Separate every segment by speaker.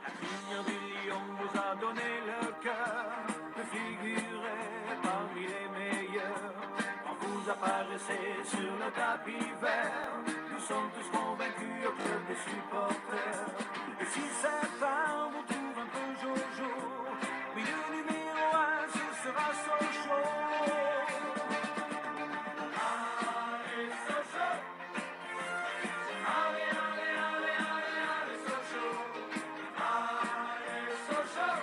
Speaker 1: La lumière du lion nous a donné le cœur de figurer parmi les meilleurs. Quand vous apparaissez sur le tapis vert, nous sommes tous convaincus au club des supporters. Et si certains vous trouvent un peu jojo, oui, le numéro 1, ce sera Sochaux. Allez, Sochaux! Allez, allez, allez, allez, allez, Sochaux! Allez, Sochaux!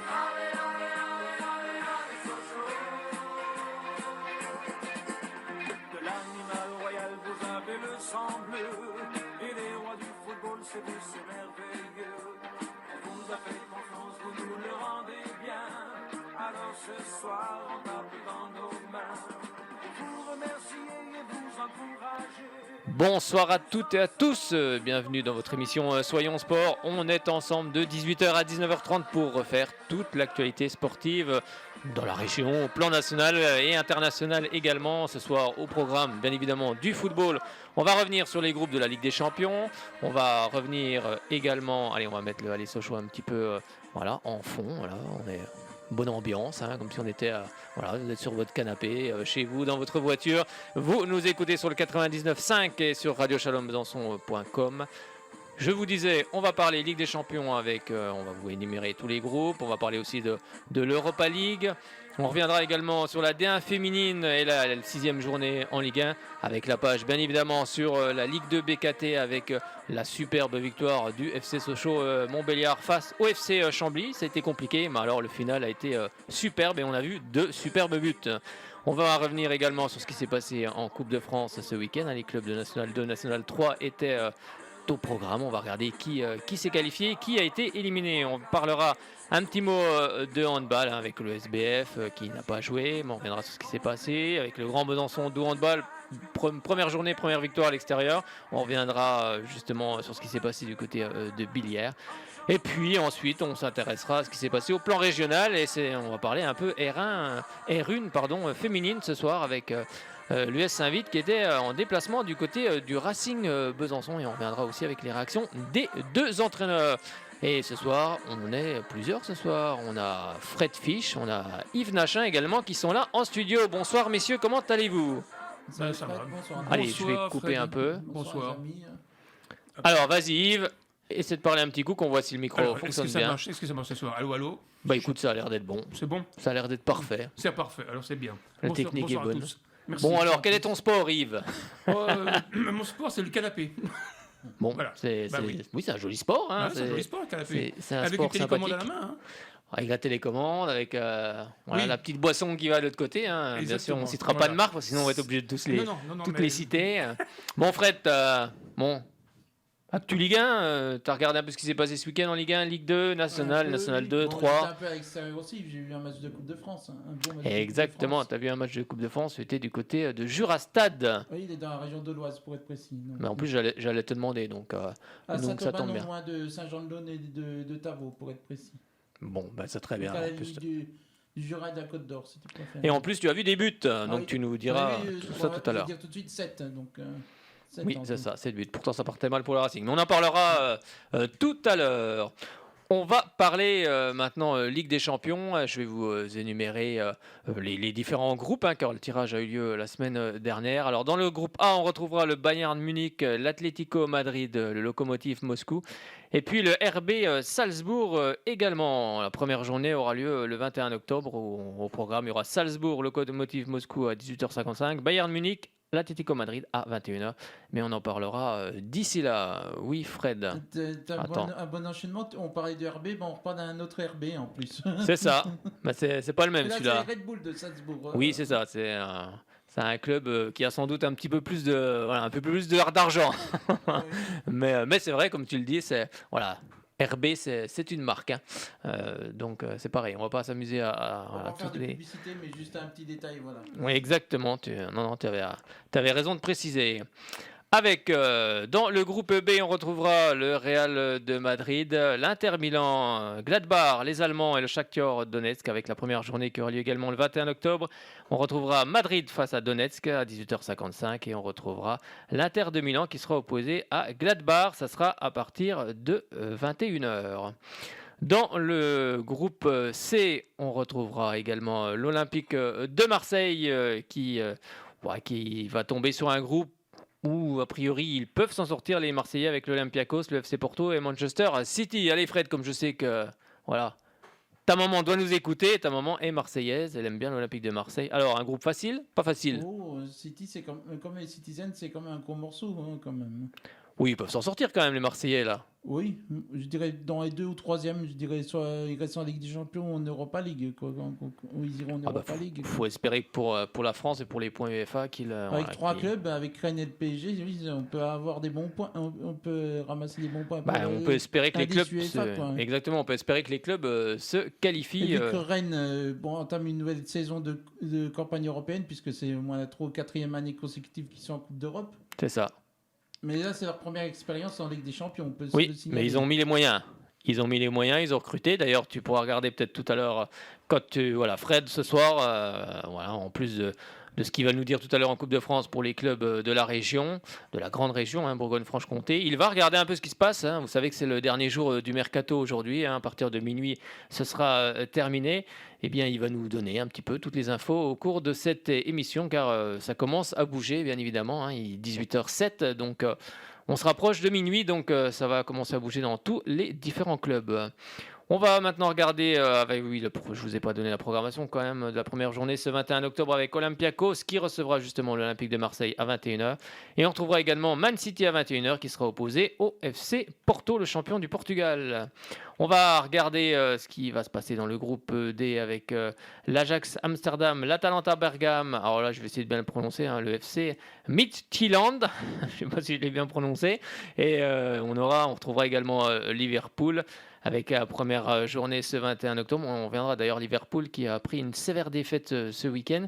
Speaker 1: Allez, allez, allez, allez, allez, Sochaux! De l'animal royal, vous avez le sang bleu, et les rois du football, c'est vous, c'est merveilleux. On vous a fait confiance, vous nous le rendez bien. Alors ce soir, on tape dans nos mains. Vous remercier et vous encourager.
Speaker 2: Bonsoir à toutes et à tous, bienvenue dans votre émission Soyons Sport. On est ensemble de 18h à 19h30 pour refaire toute l'actualité sportive dans la région, au plan national et international également. Ce soir au programme bien évidemment du football. On va revenir sur les groupes de la Ligue des Champions. On va revenir également, allez on va mettre le Allez Sochaux un petit peu voilà, en fond. Voilà, on est bonne ambiance, hein, comme si on était voilà, vous êtes sur votre canapé, chez vous, dans votre voiture. Vous nous écoutez sur le 99.5 et sur radiochalombesançon.com. Je vous disais, on va parler Ligue des Champions avec, on va vous énumérer tous les groupes, on va parler aussi de l'Europa League. On reviendra également sur la D1 féminine et la 6e journée en Ligue 1 avec la page bien évidemment sur la Ligue 2 BKT avec la superbe victoire du FC Sochaux Montbéliard face au FC Chambly. Ça a été compliqué, mais alors le final a été superbe et on a vu de superbes buts. On va revenir également sur ce qui s'est passé en Coupe de France ce week-end. Les clubs de National 2, National 3 étaient au programme. On va regarder qui s'est qualifié, qui a été éliminé. On parlera un petit mot de handball avec le SBF qui n'a pas joué, mais on reviendra sur ce qui s'est passé avec le Grand Besançon de handball. Première journée, première victoire à l'extérieur. On reviendra justement sur ce qui s'est passé du côté de Billières. Et puis ensuite, on s'intéressera à ce qui s'est passé au plan régional et on va parler un peu R1 féminine ce soir avec l'US Saint-Vite qui était en déplacement du côté du Racing Besançon et on reviendra aussi avec les réactions des deux entraîneurs. Et ce soir, on est plusieurs ce soir. On a Fred Fisch, on a Yves Nachin également qui sont là en studio. Bonsoir messieurs, comment allez-vous ?
Speaker 3: Ça va.
Speaker 4: Bonsoir.
Speaker 2: Allez, je vais couper
Speaker 3: Fred.
Speaker 2: un peu.
Speaker 3: Bonsoir.
Speaker 2: Alors vas-y Yves, essaie de parler un petit coup qu'on voit si le micro
Speaker 3: Alors,
Speaker 2: fonctionne
Speaker 3: est-ce que ça
Speaker 2: bien.
Speaker 3: marche ? Est-ce que ça marche ce soir ? Allô, allô ?
Speaker 2: Bah écoute, ça a l'air d'être bon.
Speaker 3: C'est bon ?
Speaker 2: Ça a l'air d'être parfait.
Speaker 3: C'est parfait, alors c'est bien.
Speaker 2: La technique
Speaker 3: bonsoir
Speaker 2: est bonne.
Speaker 3: à tous. Merci.
Speaker 2: Bon alors, quel est ton sport Yves ?
Speaker 3: Mon sport, c'est le canapé.
Speaker 2: Bon,
Speaker 3: Voilà.
Speaker 2: oui, c'est un joli sport. Hein,
Speaker 3: Ouais, c'est un joli sport, le canapé.
Speaker 2: c'est un
Speaker 3: Avec
Speaker 2: sport
Speaker 3: une télécommande
Speaker 2: sympathique.
Speaker 3: à la main. Hein.
Speaker 2: Avec la télécommande, avec
Speaker 3: Oui.
Speaker 2: la petite boisson qui va de l'autre côté. Hein. Bien sûr,
Speaker 3: Exactement.
Speaker 2: on ne citera pas
Speaker 3: Voilà.
Speaker 2: de marque, parce que sinon on va être obligé de
Speaker 3: Non,
Speaker 2: toutes
Speaker 3: mais-
Speaker 2: les citer. Bon Fred, Actu Ligue 1, tu as regardé un peu ce qui s'est passé ce week-end en Ligue 1, Ligue 2, National 2,
Speaker 4: Bon,
Speaker 2: 3.
Speaker 4: j'étais un peu à l'extérieur aussi, j'ai vu un match de Coupe de France. Un bon match de Coupe de
Speaker 2: Exactement,
Speaker 4: France.
Speaker 2: tu as vu un match de Coupe de France, c'était du côté de Jurastad.
Speaker 4: Oui, il est dans la région de l'Oise pour être précis. Donc,
Speaker 2: Mais en plus, j'allais te demander, donc ça tombe bien.
Speaker 4: non loin de Saint-Jean-de-Laune et de Tavaux pour être précis.
Speaker 2: Bon, bah, c'est très bien.
Speaker 4: Donc, à la
Speaker 2: En plus.
Speaker 4: limite du Jura et de la Côte d'Or, si tu préfères.
Speaker 2: Et en plus, tu as vu des buts, donc
Speaker 4: oui.
Speaker 2: tu nous diras
Speaker 4: Oui,
Speaker 2: tout ça tout à l'heure.
Speaker 4: Je vais dire tout de suite 7. Donc, 7
Speaker 2: Oui,
Speaker 4: en
Speaker 2: c'est
Speaker 4: tout.
Speaker 2: ça, 7 buts. Pourtant, ça partait mal pour le Racing. Mais on en parlera tout à l'heure. On va parler maintenant Ligue des Champions. Je vais vous énumérer les différents groupes, car le tirage a eu lieu la semaine dernière. Alors, dans le groupe A, on retrouvera le Bayern Munich, l'Atlético Madrid, le Lokomotiv Moscou. Et puis le RB Salzbourg également. La première journée aura lieu le 21 octobre. Au programme, il y aura Salzbourg, Lokomotiv Moscou à 18h55, Bayern Munich, l'Atlético Madrid à 21h. Mais on en parlera d'ici là. Oui, Fred.
Speaker 4: T'as
Speaker 2: Attends.
Speaker 4: un bon enchaînement. On parlait de RB, on reparle d'un autre RB en plus.
Speaker 2: C'est ça. Bah, c'est pas le même
Speaker 4: Là,
Speaker 2: celui-là.
Speaker 4: c'est Red Bull de Salzbourg.
Speaker 2: Oui, c'est ça. C'est un club qui a sans doute un petit peu plus un peu plus d'argent. mais c'est vrai, comme tu le dis, RB, c'est une marque. Hein. Donc c'est pareil, on va pas s'amuser
Speaker 4: On va
Speaker 2: à
Speaker 4: pas faire
Speaker 2: toutes
Speaker 4: de
Speaker 2: les...
Speaker 4: publicité, mais juste un petit détail, voilà.
Speaker 2: Oui, exactement. Tu avais raison de préciser. Avec dans le groupe B, on retrouvera le Real de Madrid, l'Inter Milan, Gladbach, les Allemands et le Shakhtar Donetsk avec la première journée qui aura lieu également le 21 octobre. On retrouvera Madrid face à Donetsk à 18h55 et on retrouvera l'Inter de Milan qui sera opposé à Gladbach. Ça sera à partir de 21h. Dans le groupe C, on retrouvera également l'Olympique de Marseille qui va tomber sur un groupe où, a priori, ils peuvent s'en sortir, les Marseillais, avec l'Olympiakos, le FC Porto et Manchester City. Allez, Fred, comme je sais que ta maman doit nous écouter, ta maman est marseillaise, elle aime bien l'Olympique de Marseille. Alors, un groupe facile? Pas facile.
Speaker 4: Oh, City, c'est comme les Citizens, c'est comme un gros morceau, hein, quand même.
Speaker 2: Oui, ils peuvent s'en sortir quand même, les Marseillais, là.
Speaker 4: Oui, je dirais dans les 2 ou 3e, je dirais soit ils restent en Ligue des Champions ou en Europa League, quoi. Ou ils iront en Europa League.
Speaker 2: Faut espérer que pour la France et pour les points UEFA qu'ils...
Speaker 4: Avec 3 clubs, avec Rennes et le PSG, oui, on peut avoir des bons points, on peut ramasser des bons points.
Speaker 2: On peut espérer que les clubs
Speaker 4: Exactement,
Speaker 2: on peut espérer que les clubs se qualifient.
Speaker 4: Et vu que Rennes entame une nouvelle saison de campagne européenne, puisque c'est au moins la 3 ou 4e année consécutive qu'ils sont en Coupe d'Europe.
Speaker 2: C'est ça.
Speaker 4: Mais là, c'est leur première expérience en Ligue des Champions.
Speaker 2: Oui, mais ils ont mis les moyens. Ils ont recruté. D'ailleurs, tu pourras regarder peut-être tout à l'heure Fred ce soir. En plus de ce qu'il va nous dire tout à l'heure en Coupe de France pour les clubs de la région, de la grande région, Bourgogne-Franche-Comté. Il va regarder un peu ce qui se passe. Vous savez que c'est le dernier jour du mercato aujourd'hui. À partir de minuit, ce sera terminé. Eh bien, il va nous donner un petit peu toutes les infos au cours de cette émission, car ça commence à bouger, bien évidemment. Il est 18h07, donc on se rapproche de minuit, donc ça va commencer à bouger dans tous les différents clubs. On va maintenant regarder, je vous ai pas donné la programmation quand même de la première journée ce 21 octobre avec Olympiakos qui recevra justement l'Olympique de Marseille à 21h. Et on retrouvera également Man City à 21h qui sera opposé au FC Porto, le champion du Portugal. On va regarder ce qui va se passer dans le groupe D avec l'Ajax Amsterdam, l'Atalanta Bergame. Alors là, je vais essayer de bien le prononcer, le FC Midtjylland. Je ne sais pas si je l'ai bien prononcé. Et on retrouvera également Liverpool. Avec la première journée ce 21 octobre. On reviendra d'ailleurs Liverpool qui a pris une sévère défaite ce week-end.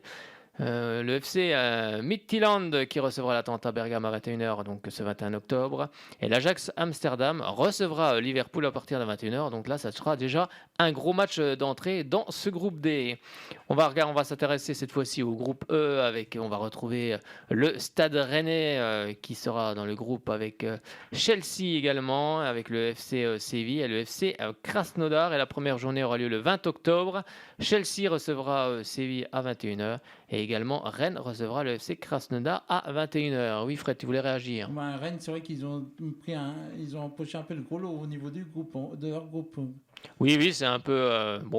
Speaker 2: Le FC Midtjylland qui recevra l'Atalanta Bergame à 21h donc ce 21 octobre. Et l'Ajax Amsterdam recevra Liverpool à partir de 21h. Donc là, ça sera déjà un gros match d'entrée dans ce groupe D. On va s'intéresser cette fois-ci au groupe E. On va retrouver le Stade Rennais qui sera dans le groupe avec Chelsea également, avec le FC Séville et le FC Krasnodar. Et la première journée aura lieu le 20 octobre. Chelsea recevra Séville à 21h. Et également, Rennes recevra le FC Krasnodar à 21h. Oui, Fred, tu voulais réagir?
Speaker 4: Rennes, c'est vrai qu'ils ont empoché un peu le gros lot au niveau du groupe, de leur groupe.
Speaker 2: Oui, c'est un peu...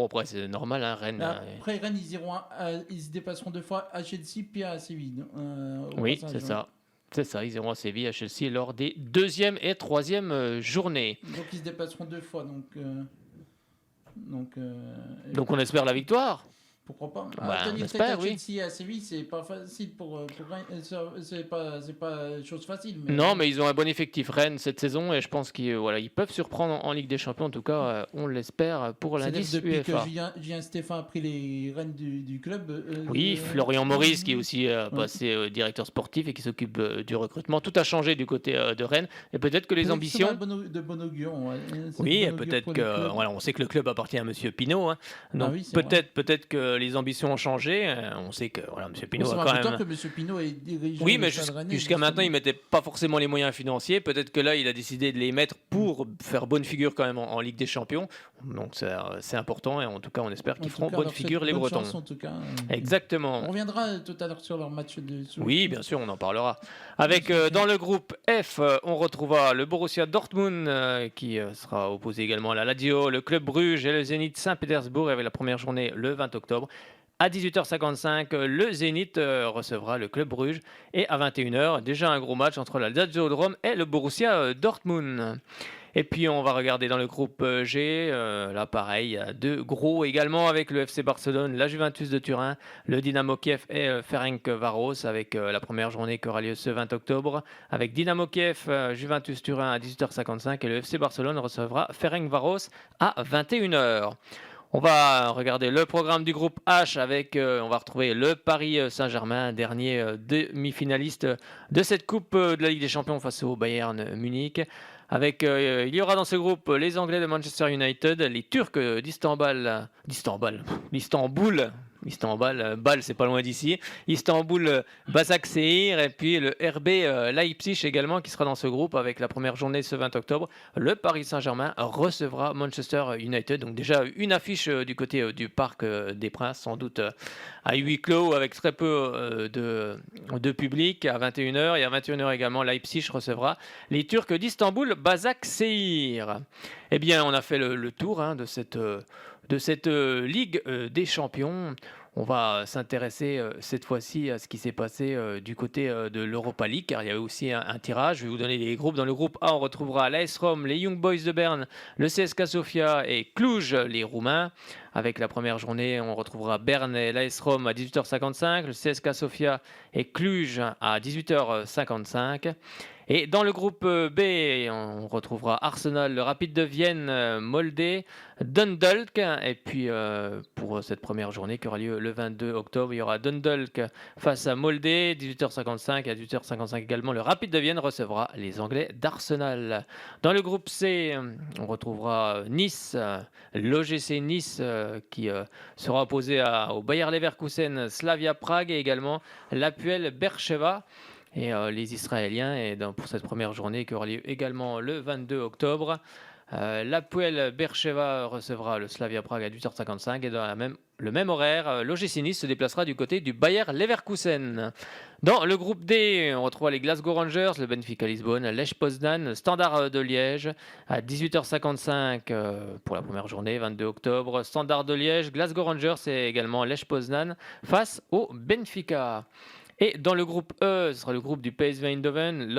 Speaker 2: après, c'est normal, Rennes.
Speaker 4: Après, Rennes, ils se dépasseront 2 fois à Chelsea puis à Séville.
Speaker 2: Oui, c'est ça. C'est ça, ils iront à Séville, à Chelsea lors des 2e et 3e journées.
Speaker 4: Donc, ils se dépasseront 2 fois. Donc
Speaker 2: on espère la victoire.
Speaker 4: Pourquoi pas?
Speaker 2: On espère, oui.
Speaker 4: Chelsea à Séville, c'est pas facile c'est pas chose facile.
Speaker 2: Non, mais ils ont un bon effectif Rennes cette saison et je pense qu'ils peuvent surprendre en Ligue des Champions. En tout cas, on l'espère pour l'indice
Speaker 4: depuis
Speaker 2: UEFA.
Speaker 4: Que Julien Stéphan a pris les rênes du club.
Speaker 2: Florian Maurice qui est aussi passé directeur sportif et qui s'occupe du recrutement. Tout a changé du côté de Rennes et peut-être que les ambitions.
Speaker 4: De bon augure.
Speaker 2: Oui, et peut-être que on sait que le club appartient à Monsieur Pinault. Donc peut-être que les ambitions ont changé. On sait que Monsieur Pinault a quand même.
Speaker 4: Que Monsieur Pinault est dirigeant.
Speaker 2: Oui, mais jusqu'à maintenant, il mettait pas forcément les moyens financiers. Peut-être que là, il a décidé de les mettre pour faire bonne figure quand même en Ligue des Champions. Donc c'est important et en tout cas, on espère qu'ils feront bonne figure les Bretons.
Speaker 4: En tout cas,
Speaker 2: exactement.
Speaker 4: On reviendra tout à l'heure sur leur match de.
Speaker 2: Oui, bien sûr, on en parlera. Avec dans le groupe F, on retrouvera le Borussia Dortmund qui sera opposé également à la Lazio, le Club Bruges et le Zénith Saint-Pétersbourg avec la première journée le 20 octobre. À 18h55, le Zénith recevra le Club Bruges et à 21h, déjà un gros match entre la Lazio de Rome et le Borussia Dortmund. Et puis on va regarder dans le groupe G, là pareil, deux gros également avec le FC Barcelone, la Juventus de Turin, le Dynamo Kiev et Ferencváros avec la première journée qui aura lieu ce 20 octobre. Avec Dynamo Kiev, Juventus Turin à 18h55 et le FC Barcelone recevra Ferencváros à 21h. On va regarder le programme du groupe H avec, on va retrouver le Paris Saint-Germain, dernier demi-finaliste de cette Coupe de la Ligue des Champions face au Bayern Munich. Avec, il y aura dans ce groupe les Anglais de Manchester United, les Turcs d'Istanbul, Bâle, c'est pas loin d'ici. Istanbul, Başakşehir et puis le RB Leipzig également qui sera dans ce groupe avec la première journée ce 20 octobre. Le Paris Saint-Germain recevra Manchester United. Donc déjà une affiche du côté du Parc des Princes, sans doute à huis clos avec très peu de public à 21h. Et à 21h également, Leipzig recevra les Turcs d'Istanbul, Başakşehir. Eh bien, on a fait le tour de cette Ligue des Champions. On va s'intéresser cette fois-ci à ce qui s'est passé du côté de l'Europa League, car il y avait aussi un tirage. Je vais vous donner les groupes. Dans le groupe A, on retrouvera l'AS Rome, les Young Boys de Berne, le CSKA Sofia et Cluj, les Roumains. Avec la première journée, on retrouvera Berne et l'AS Rome à 18h55, le CSKA Sofia et Cluj à 18h55. Et dans le groupe B, on retrouvera Arsenal, le Rapid de Vienne, Molde, Dundalk. Et puis pour cette première journée qui aura lieu le 22 octobre, il y aura Dundalk face à Molde, 18h55. Et à 18h55 également, le Rapid de Vienne recevra les Anglais d'Arsenal. Dans le groupe C, on retrouvera Nice, l'OGC Nice qui sera opposé au Bayer Leverkusen, Slavia Prague et également l'Apoel Beersheva. Et les Israéliens, pour cette première journée qui aura lieu également le 22 octobre, l'Apoel Beersheva recevra le Slavia Prague à 18h55 et dans le même horaire, l'OGC Nice se déplacera du côté du Bayer Leverkusen. Dans le groupe D, on retrouvera les Glasgow Rangers, le Benfica Lisbonne, Lech Poznan, Standard de Liège à 18h55 pour la première journée, 22 octobre. Standard de Liège, Glasgow Rangers et également Lech Poznan face au Benfica. Et dans le groupe E, ce sera le groupe du PSV Eindhoven,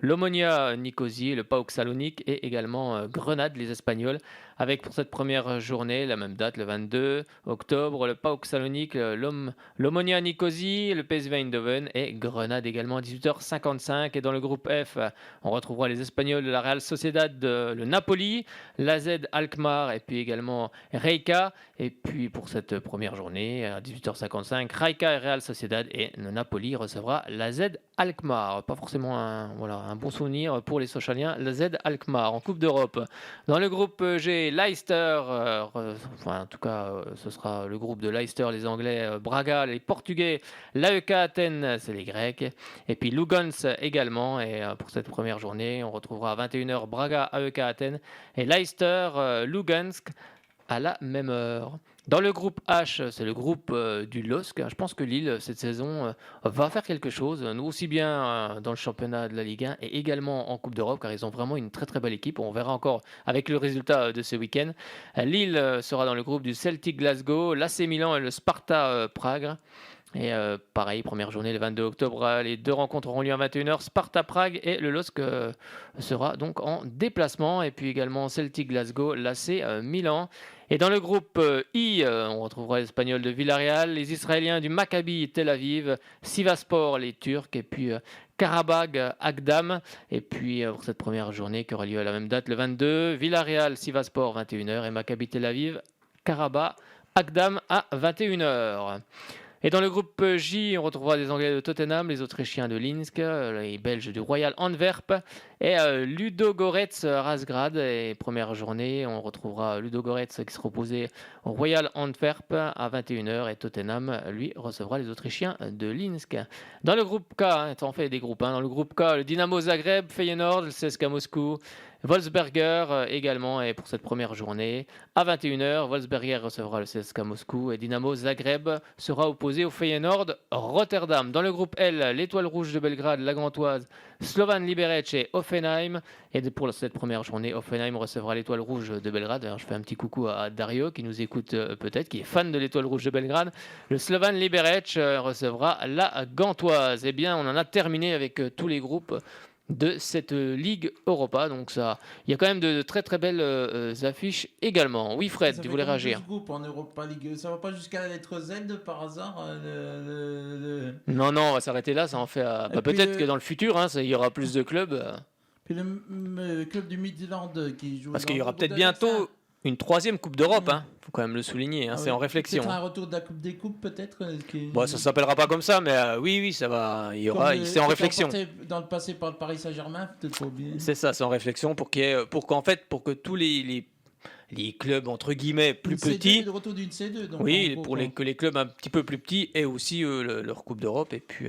Speaker 2: l'Omonia Nicosie, le PAOK Salonique et également Grenade, les Espagnols. Avec pour cette première journée, la même date, le 22 octobre, le PAOK Salonique, l'Omonia Nicosie, le PSV Eindhoven et Grenade également à 18h55. Et dans le groupe F, on retrouvera les Espagnols de la Real Sociedad, le Napoli, l'AZ Alkmaar et puis également Rijeka. Et puis pour cette première journée, à 18h55, Rijeka et Real Sociedad et le Napoli recevra l'AZ Alkmaar. Pas forcément un bon souvenir pour les Sochaliens, l'AZ Alkmaar en Coupe d'Europe. Dans le groupe G, Leicester, en tout cas ce sera le groupe de Leicester, les Anglais, Braga, les Portugais, l'AEK Athènes, c'est les Grecs, et puis Lugansk également. Et pour cette première journée, on retrouvera à 21h Braga, AEK Athènes et Leicester, Lugansk à la même heure. Dans le groupe H, c'est le groupe du LOSC. Je pense que Lille, cette saison, va faire quelque chose. Nous aussi bien dans le championnat de la Ligue 1 et également en Coupe d'Europe, car ils ont vraiment une très très belle équipe. On verra encore avec le résultat de ce week-end. Lille sera dans le groupe du Celtic Glasgow, l'AC Milan et le Sparta Prague. Et pareil, première journée le 22 octobre, les deux rencontres auront lieu à 21h. Sparta Prague et le LOSC sera donc en déplacement. Et puis également Celtic Glasgow, l'AC Milan. Et dans le groupe I, on retrouvera les Espagnols de Villarreal, les Israéliens du Maccabi Tel Aviv, Sivasspor, les Turcs, et puis Karabag, Agdam. Et puis pour cette première journée qui aura lieu à la même date, le 22, Villarreal, Sivasspor, 21h, et Maccabi Tel Aviv, Karabag, Agdam à 21h. Et dans le groupe J, on retrouvera les Anglais de Tottenham, les Autrichiens de Linsk, les Belges du Royal Antwerp et Ludogorets Razgrad. Et première journée, on retrouvera Ludogorets qui sera opposé au Royal Antwerp à 21h et Tottenham, lui, recevra les Autrichiens de Linsk. Dans le groupe K, on fait des groupes, dans le groupe K, le Dynamo Zagreb, Feyenoord, le CSKA Moscou, Wolfsberger également. Et pour cette première journée, à 21h, Wolfsberger recevra le CSKA Moscou et Dynamo Zagreb sera opposé au Feyenoord Rotterdam. Dans le groupe L, l'Étoile Rouge de Belgrade, la Gantoise, Slovan Liberec et Hoffenheim. Et pour cette première journée, Hoffenheim recevra l'Étoile Rouge de Belgrade. Alors, je fais un petit coucou à Dario qui nous écoute peut-être, qui est fan de l'Étoile Rouge de Belgrade. Le Slovan Liberec recevra la Gantoise. Eh bien, on en a terminé avec tous les groupes de cette Ligue Europa. Donc ça, il y a quand même de très très belles affiches également. Oui Fred, tu voulais réagir?
Speaker 4: Groupes en Europa League, ça va pas jusqu'à la lettre Z par hasard
Speaker 2: Non, on va s'arrêter là, ça en fait peut-être que dans le futur, il y aura plus de clubs.
Speaker 4: Puis le club du Midland qui joue.
Speaker 2: Parce qu'il y aura peut-être bientôt une troisième Coupe d'Europe, hein. Faut quand même le souligner, hein,
Speaker 4: Ah
Speaker 2: c'est
Speaker 4: ouais.
Speaker 2: en réflexion.
Speaker 4: Peut-être un retour de la Coupe des Coupes, peut-être.
Speaker 2: Bon, ça s'appellera pas comme ça, mais oui, ça va. C'est en réflexion.
Speaker 4: Dans le passé par le Paris Saint-Germain, peut-être pas oublier.
Speaker 2: C'est ça, c'est en réflexion pour que tous les clubs entre guillemets plus petits,
Speaker 4: le retour d'une C2. Donc
Speaker 2: oui,
Speaker 4: gros,
Speaker 2: que les clubs un petit peu plus petits aient aussi leur Coupe d'Europe et puis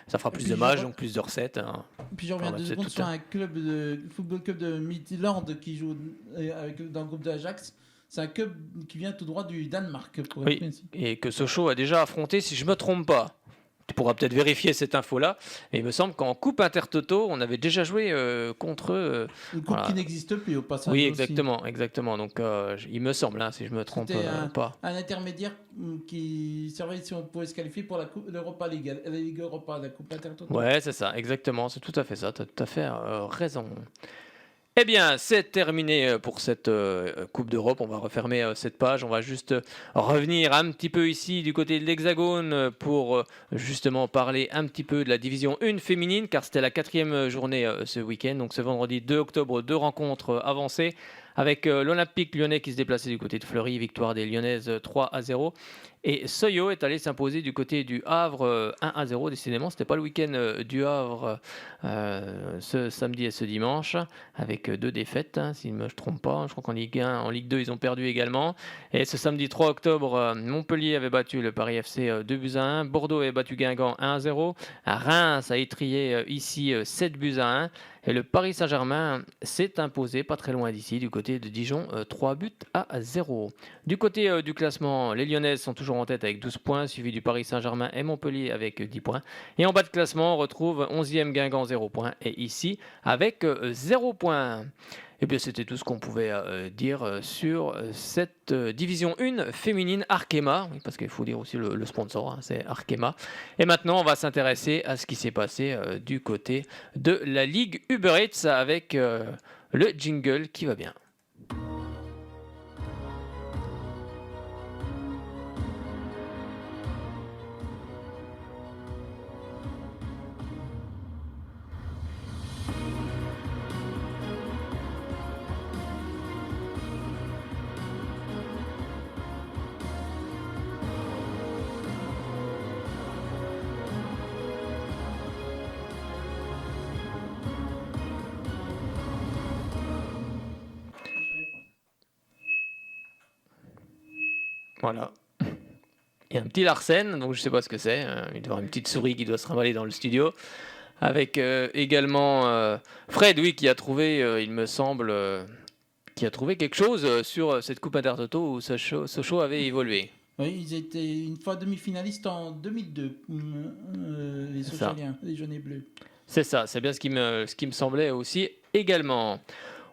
Speaker 2: ça fera plus de matchs, donc plus de recettes. Hein.
Speaker 4: Puis je reviens
Speaker 2: Voilà,
Speaker 4: 2
Speaker 2: c'est
Speaker 4: secondes
Speaker 2: tout
Speaker 4: sur
Speaker 2: un-
Speaker 4: un football club de Midland qui joue dans le groupe de l'Ajax. C'est un club qui vient tout droit du Danemark, pour être
Speaker 2: Oui,
Speaker 4: précis.
Speaker 2: et que Sochaux a déjà affronté, si je me trompe pas. Tu pourras peut-être vérifier cette info-là. Et il me semble qu'en Coupe Intertoto, on avait déjà joué contre eux.
Speaker 4: Une coupe
Speaker 2: voilà.
Speaker 4: qui n'existe plus au passage.
Speaker 2: Oui,
Speaker 4: aussi.
Speaker 2: exactement. Donc, il me semble, hein, si je me trompe
Speaker 4: C'était
Speaker 2: pas.
Speaker 4: un intermédiaire qui servait si on pouvait se qualifier pour l'Europa League, la Ligue Europa, la Coupe Intertoto.
Speaker 2: Ouais, c'est ça, exactement. C'est tout à fait ça. Tu as tout à fait raison. Eh bien, c'est terminé pour cette Coupe d'Europe. On va refermer cette page. On va juste revenir un petit peu ici du côté de l'Hexagone pour justement parler un petit peu de la division 1 féminine, car c'était la 4e journée ce week-end. Donc ce vendredi 2 octobre, 2 rencontres avancées avec l'Olympique lyonnais qui se déplaçait du côté de Fleury, victoire des Lyonnaises 3-0. Et Soyo est allé s'imposer du côté du Havre 1-0. Décidément, c'était pas le week-end du Havre ce samedi et ce dimanche, avec 2 défaites, hein, si je ne me trompe pas. Je crois qu'en Ligue 1, en Ligue 2, ils ont perdu également. Et ce samedi 3 octobre, Montpellier avait battu le Paris FC 2-1. Bordeaux avait battu Guingamp 1-0. Reims a étrié ici 7-1. Et le Paris Saint-Germain s'est imposé pas très loin d'ici, du côté de Dijon, 3-0. Du côté du classement, les Lyonnaises sont toujours en tête avec 12 points, suivi du Paris Saint-Germain et Montpellier avec 10 points. Et en bas de classement, on retrouve 11e Guingamp 0 points et ici avec 0 points. Et bien c'était tout ce qu'on pouvait dire sur cette division 1 féminine Arkema, oui, parce qu'il faut dire aussi le sponsor, hein, c'est Arkema. Et maintenant on va s'intéresser à ce qui s'est passé du côté de la Ligue Uber Eats avec le jingle qui va bien. Voilà. Il y a un petit Larsen, donc je ne sais pas ce que c'est. Il doit y avoir une petite souris qui doit se trimballer dans le studio. Avec également Fred, oui, qui a trouvé, il me semble, qui a trouvé quelque chose sur cette Coupe Intertoto où Sochaux avait évolué.
Speaker 4: Oui, ils étaient une fois demi-finalistes en 2002, les Sochaliens, les jaunes et bleus.
Speaker 2: C'est ça, c'est bien ce qui me semblait aussi également.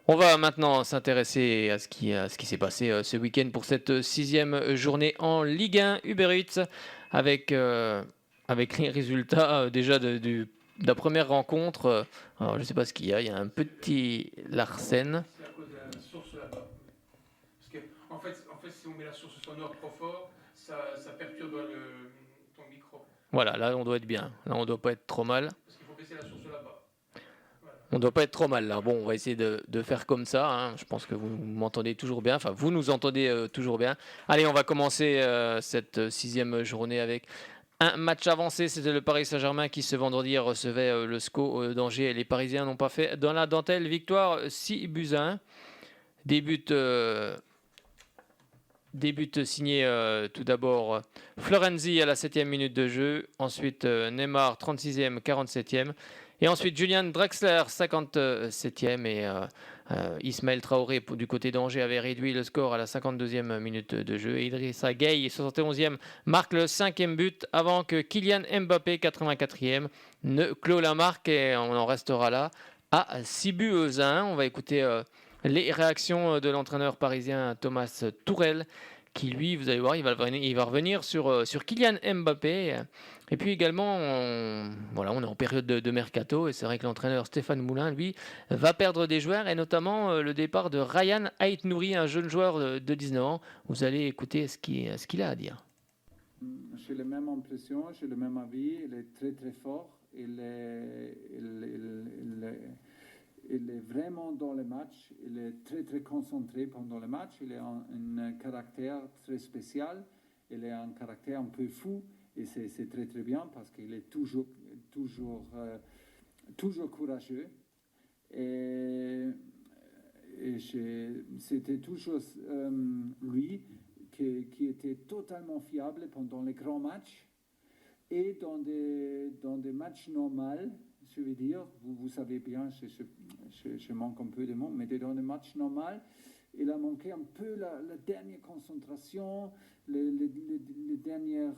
Speaker 2: On va maintenant s'intéresser à ce qui s'est passé ce week-end pour cette 6e journée en Ligue 1 Uber Eats avec les résultats déjà de la première rencontre. Alors je ne sais pas ce qu'il y a un petit Larsen.
Speaker 3: C'est à cause de la source là-bas. Parce que, en fait, si on met la source sonore trop fort, ça perturbe ton micro.
Speaker 2: Voilà, là on doit être bien. Là on doit pas être trop mal.
Speaker 3: Parce qu'il faut baisser la source là-bas. Voilà.
Speaker 2: On doit pas être trop mal là. Bon, on va essayer de faire comme ça. Hein. Je pense que vous m'entendez toujours bien. Enfin, vous nous entendez toujours bien. Allez, on va commencer cette 6e journée avec un match avancé. C'était le Paris Saint-Germain qui ce vendredi recevait le SCO d'Angers. Et les Parisiens n'ont pas fait dans la dentelle. Victoire 6-1. Début signé tout d'abord Florenzi à la 7e minute de jeu. Ensuite Neymar 36e, 47e. Et ensuite Julian Drexler 57e. Et Ismaël Traoré du côté d'Angers avait réduit le score à la 52e minute de jeu. Et Idrissa Gueye 71e marque le 5e but avant que Kylian Mbappé 84e ne clôt la marque. Et on en restera là à 6-1. On va écouter les réactions de l'entraîneur parisien Thomas Tourel, qui lui, vous allez voir, il va revenir sur Kylian Mbappé. Et puis également, on est en période de mercato, et c'est vrai que l'entraîneur Stéphane Moulin, lui, va perdre des joueurs, et notamment le départ de Ryan Aït-Nouri, un jeune joueur de 19 ans. Vous allez écouter ce qu'il a à dire.
Speaker 5: J'ai la même impression, j'ai le même avis. Il est très très fort. il est vraiment dans le match, il est très très concentré pendant le match, il a un caractère très spécial, il a un caractère un peu fou, et c'est très très bien parce qu'il est toujours courageux. Et c'était toujours lui qui était totalement fiable pendant les grands matchs et dans des matchs normaux. Je veux dire, vous savez bien, je manque un peu de mots, mais dans les matchs normaux, il a manqué un peu la dernière concentration, les dernières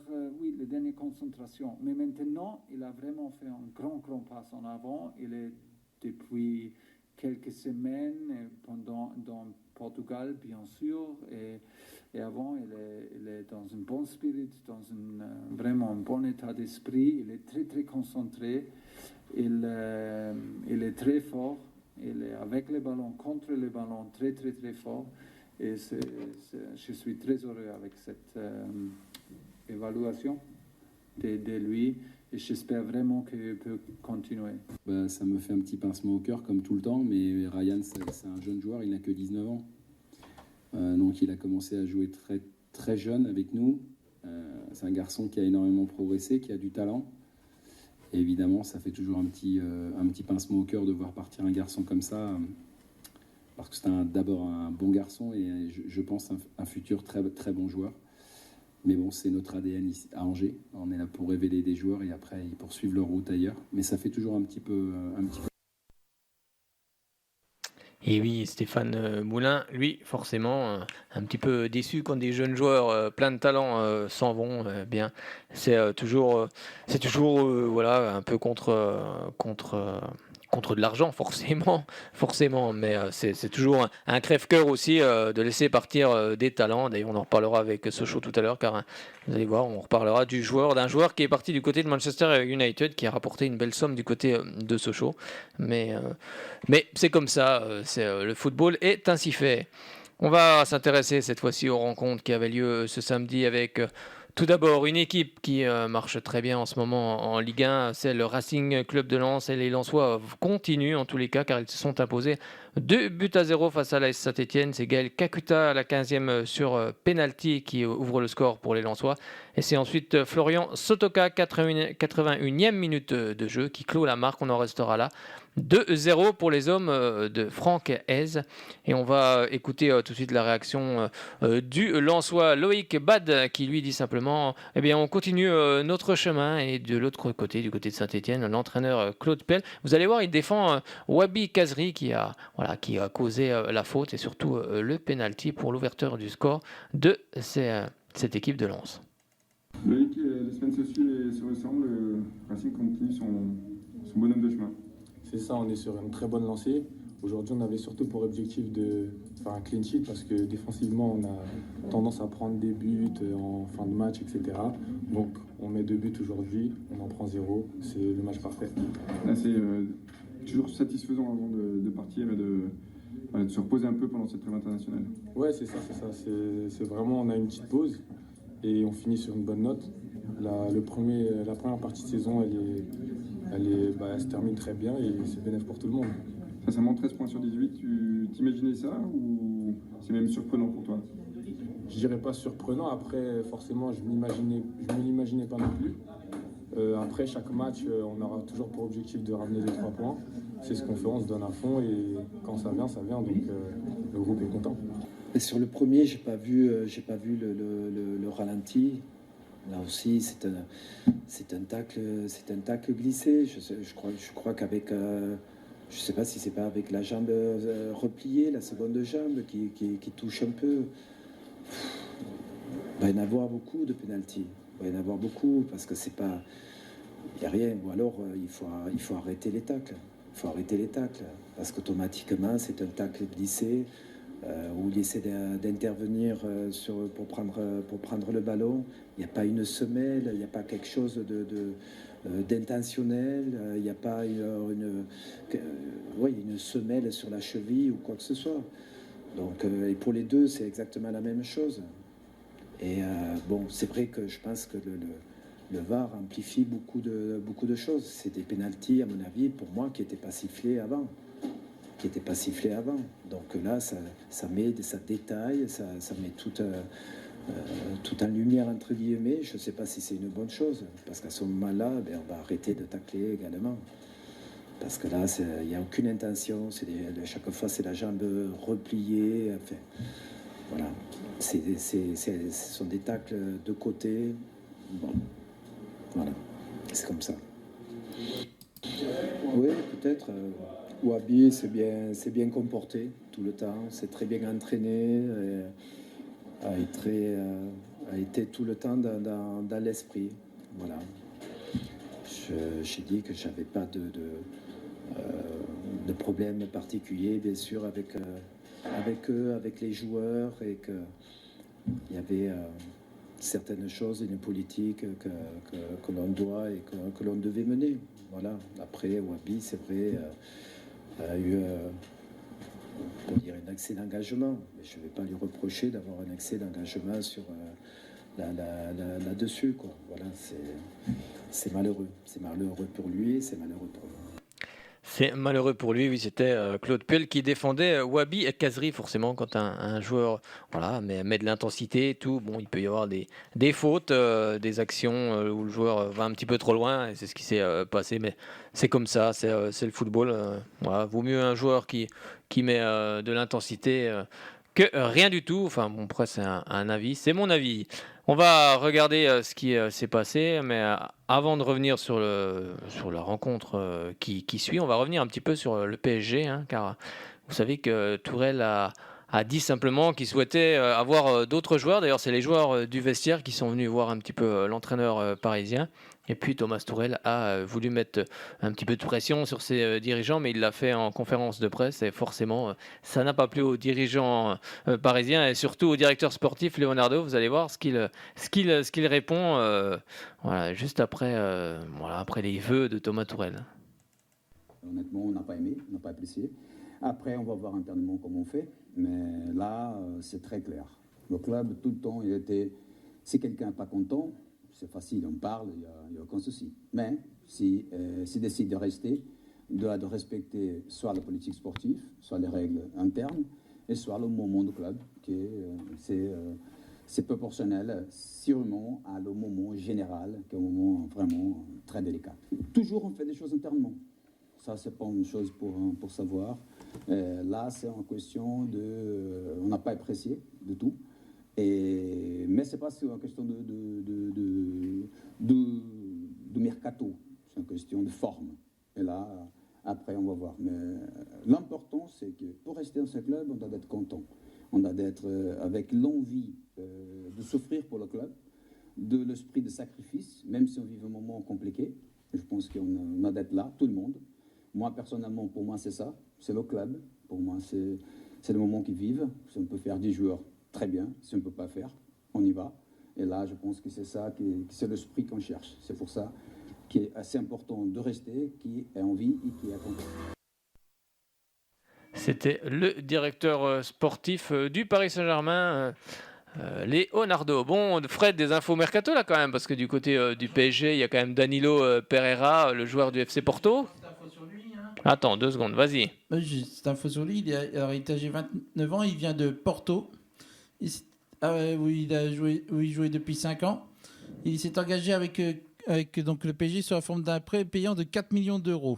Speaker 5: concentrations. Mais maintenant, il a vraiment fait un grand pas en avant. Il est depuis quelques semaines, dans Portugal, bien sûr, et avant, il est dans un bon spirit, dans vraiment un bon état d'esprit. Il est très, très concentré. Il est très fort. Il est avec les ballons, contre les ballons, très, très, très fort. Et je suis très heureux avec cette évaluation de lui. Et j'espère vraiment qu'il peut continuer.
Speaker 6: Ça me fait un petit pincement au cœur comme tout le temps, mais Ryan, c'est un jeune joueur, il n'a que 19 ans. Donc il a commencé à jouer très, très jeune avec nous. C'est un garçon qui a énormément progressé, qui a du talent. Et évidemment, ça fait toujours un petit pincement au cœur de voir partir un garçon comme ça, parce que c'est d'abord un bon garçon et je pense un futur très, très bon joueur. Mais bon, c'est notre ADN ici, à Angers. On est là pour révéler des joueurs et après, ils poursuivent leur route ailleurs. Mais ça fait toujours un petit peu...
Speaker 2: Et oui, Stéphane Moulin, lui, forcément, un petit peu déçu quand des jeunes joueurs pleins de talent s'en vont. Bien, c'est toujours, voilà, un peu contre de l'argent, forcément. Mais c'est toujours un crève-cœur aussi de laisser partir des talents. D'ailleurs, on en reparlera avec Sochaux tout à l'heure, car vous allez voir, on reparlera d'un joueur qui est parti du côté de Manchester United, qui a rapporté une belle somme du côté de Sochaux. Mais c'est comme ça, le football est ainsi fait. On va s'intéresser cette fois-ci aux rencontres qui avaient lieu ce samedi avec tout d'abord une équipe qui marche très bien en ce moment en Ligue 1, c'est le Racing Club de Lens, et les Lensois continuent en tous les cas car ils se sont imposés 2-0 face à l'AS Saint-Etienne. C'est Gaël Kakuta à la 15e sur penalty qui ouvre le score pour les Lensois. Et c'est ensuite Florian Sotoka, 81e minute de jeu, qui clôt la marque. On en restera là. 2-0 pour les hommes de Franck Hez. Et on va écouter tout de suite la réaction du Lensois Loïc Bad, qui lui dit simplement eh bien, on continue notre chemin. Et de l'autre côté, du côté de Saint-Etienne, l'entraîneur Claude Pell, vous allez voir, il défend Wabi Kazri qui a causé la faute et surtout le penalty pour l'ouverture du score de cette équipe de Lens.
Speaker 7: Loïc, les semaines se suivent et se ressemblent. Le Racing continue son bonhomme de chemin.
Speaker 8: C'est ça, on est sur une très bonne lancée. Aujourd'hui, on avait surtout pour objectif de faire un clean sheet parce que défensivement, on a tendance à prendre des buts en fin de match, etc. Donc, on met 2 buts aujourd'hui, on en prend 0. C'est le match parfait.
Speaker 7: Là, c'est toujours satisfaisant avant de partir et de se reposer un peu pendant cette trêve internationale.
Speaker 8: Ouais, c'est ça. C'est vraiment, on a une petite pause et on finit sur une bonne note. La première partie de saison, elle se termine très bien et c'est bénéfique pour tout le monde.
Speaker 7: Sincèrement, 13 points sur 18, tu t'imaginais ça ou c'est même surprenant pour toi?
Speaker 8: Je dirais pas surprenant, après forcément je ne l'imaginais pas non plus. Après chaque match, on aura toujours pour objectif de ramener les 3 points. C'est ce qu'on fait, on se donne à fond et quand ça vient, donc le groupe est content.
Speaker 9: Et sur le premier, j'ai pas vu le ralenti. Là aussi, c'est un tacle glissé. Je crois qu'avec, je sais pas si c'est pas avec la jambe repliée, la seconde jambe qui touche un peu. Il va y en avoir beaucoup de pénaltys. Il va y en avoir beaucoup parce que c'est pas, il y a rien. Ou alors il faut arrêter les tacles. Il faut arrêter les tacles parce qu'automatiquement c'est un tacle glissé. Où il essaie d'intervenir pour prendre le ballon. Il n'y a pas une semelle, il n'y a pas quelque chose d'intentionnel, il n'y a pas une semelle sur la cheville ou quoi que ce soit. Donc, et pour les deux, c'est exactement la même chose. Et c'est vrai que je pense que le VAR amplifie beaucoup de choses. C'est des pénaltys, à mon avis, pour moi, qui n'étaient pas sifflés avant. qui n'était pas sifflé avant. Donc là, ça détaille, ça met tout en lumière, entre guillemets. Je ne sais pas si c'est une bonne chose, parce qu'à ce moment-là, on va arrêter de tacler également. Parce que là, il n'y a aucune intention, chaque fois c'est la jambe repliée. Enfin, voilà. Ce sont des tacles de côté. Bon, voilà, c'est comme ça. Oui, peut-être. Wabi s'est bien comporté tout le temps, s'est très bien entraîné, a été tout le temps dans l'esprit. Voilà. J'ai dit que j'avais pas de problème particulier, bien sûr, avec eux, avec les joueurs, et qu'il y avait certaines choses, une politique que l'on doit et que l'on devait mener. Voilà. Après, Wabi, c'est vrai, a eu pour dire un excès d'engagement, mais je ne vais pas lui reprocher d'avoir un excès d'engagement sur là-dessus, quoi. Voilà, c'est malheureux. C'est malheureux pour lui, c'est malheureux pour nous.
Speaker 2: C'est malheureux pour lui, oui, c'était Claude Puel qui défendait Wabi et Kazri. Forcément, quand un joueur met de l'intensité et tout, bon, il peut y avoir des fautes, des actions où le joueur va un petit peu trop loin, et c'est ce qui s'est passé, mais c'est comme ça, c'est le football. Voilà. Vaut mieux un joueur qui met de l'intensité que rien du tout. Enfin, bon, après, c'est un avis, c'est mon avis. On va regarder ce qui s'est passé, mais avant de revenir sur la rencontre qui suit, on va revenir un petit peu sur le PSG, hein, car vous savez que Tourelle a dit simplement qu'il souhaitait avoir d'autres joueurs. D'ailleurs, c'est les joueurs du vestiaire qui sont venus voir un petit peu l'entraîneur parisien. Et puis Thomas Tourelle a voulu mettre un petit peu de pression sur ses dirigeants, mais il l'a fait en conférence de presse, et forcément, ça n'a pas plu aux dirigeants parisiens, et surtout au directeur sportif Leonardo. Vous allez voir ce qu'il répond voilà, juste après, après les vœux de Thomas Tourelle.
Speaker 10: Honnêtement, on n'a pas aimé, on n'a pas apprécié. Après, on va voir internement comment on fait, mais là, c'est très clair. Le club, tout le temps, si quelqu'un n'est pas content, c'est facile, on parle, il n'y a aucun souci. Mais s'il décide de rester, doit de respecter soit la politique sportive, soit les règles internes, et soit le moment du club, c'est proportionnel sûrement à le moment général, qui est un moment vraiment très délicat. Toujours on fait des choses internement. Ça, c'est pas une chose pour savoir. Là, c'est en question on n'a pas apprécié du tout. Mais c'est pas une question de mercato, c'est une question de forme. Et là, après, on va voir. Mais l'important, c'est que pour rester dans ce club, on doit être content. On doit être avec l'envie de souffrir pour le club, de l'esprit de sacrifice, même si on vit un moment compliqué. Je pense qu'on a d'être là, tout le monde. Moi, personnellement, pour moi, c'est ça. C'est le club. Pour moi, c'est le moment qu'ils vivent. Si on peut faire 10 joueurs, très bien. Si on ne peut pas faire, on y va. Et là, je pense que c'est ça, c'est l'esprit qu'on cherche. C'est pour ça qu'il est assez important de rester, qui a envie et qui est content.
Speaker 2: C'était le directeur sportif du Paris Saint-Germain, Leonardo. Bon, Fred, des infos mercato là quand même, parce que du côté du PSG, il y a quand même Danilo Pereira, le joueur du FC Porto. Attends, 2 secondes, vas-y.
Speaker 4: Juste info sur lui, il est âgé 29 ans, il vient de Porto, où il jouait depuis 5 ans. Il s'est engagé avec donc le PSG sur la forme d'un prêt payant de 4 millions d'euros.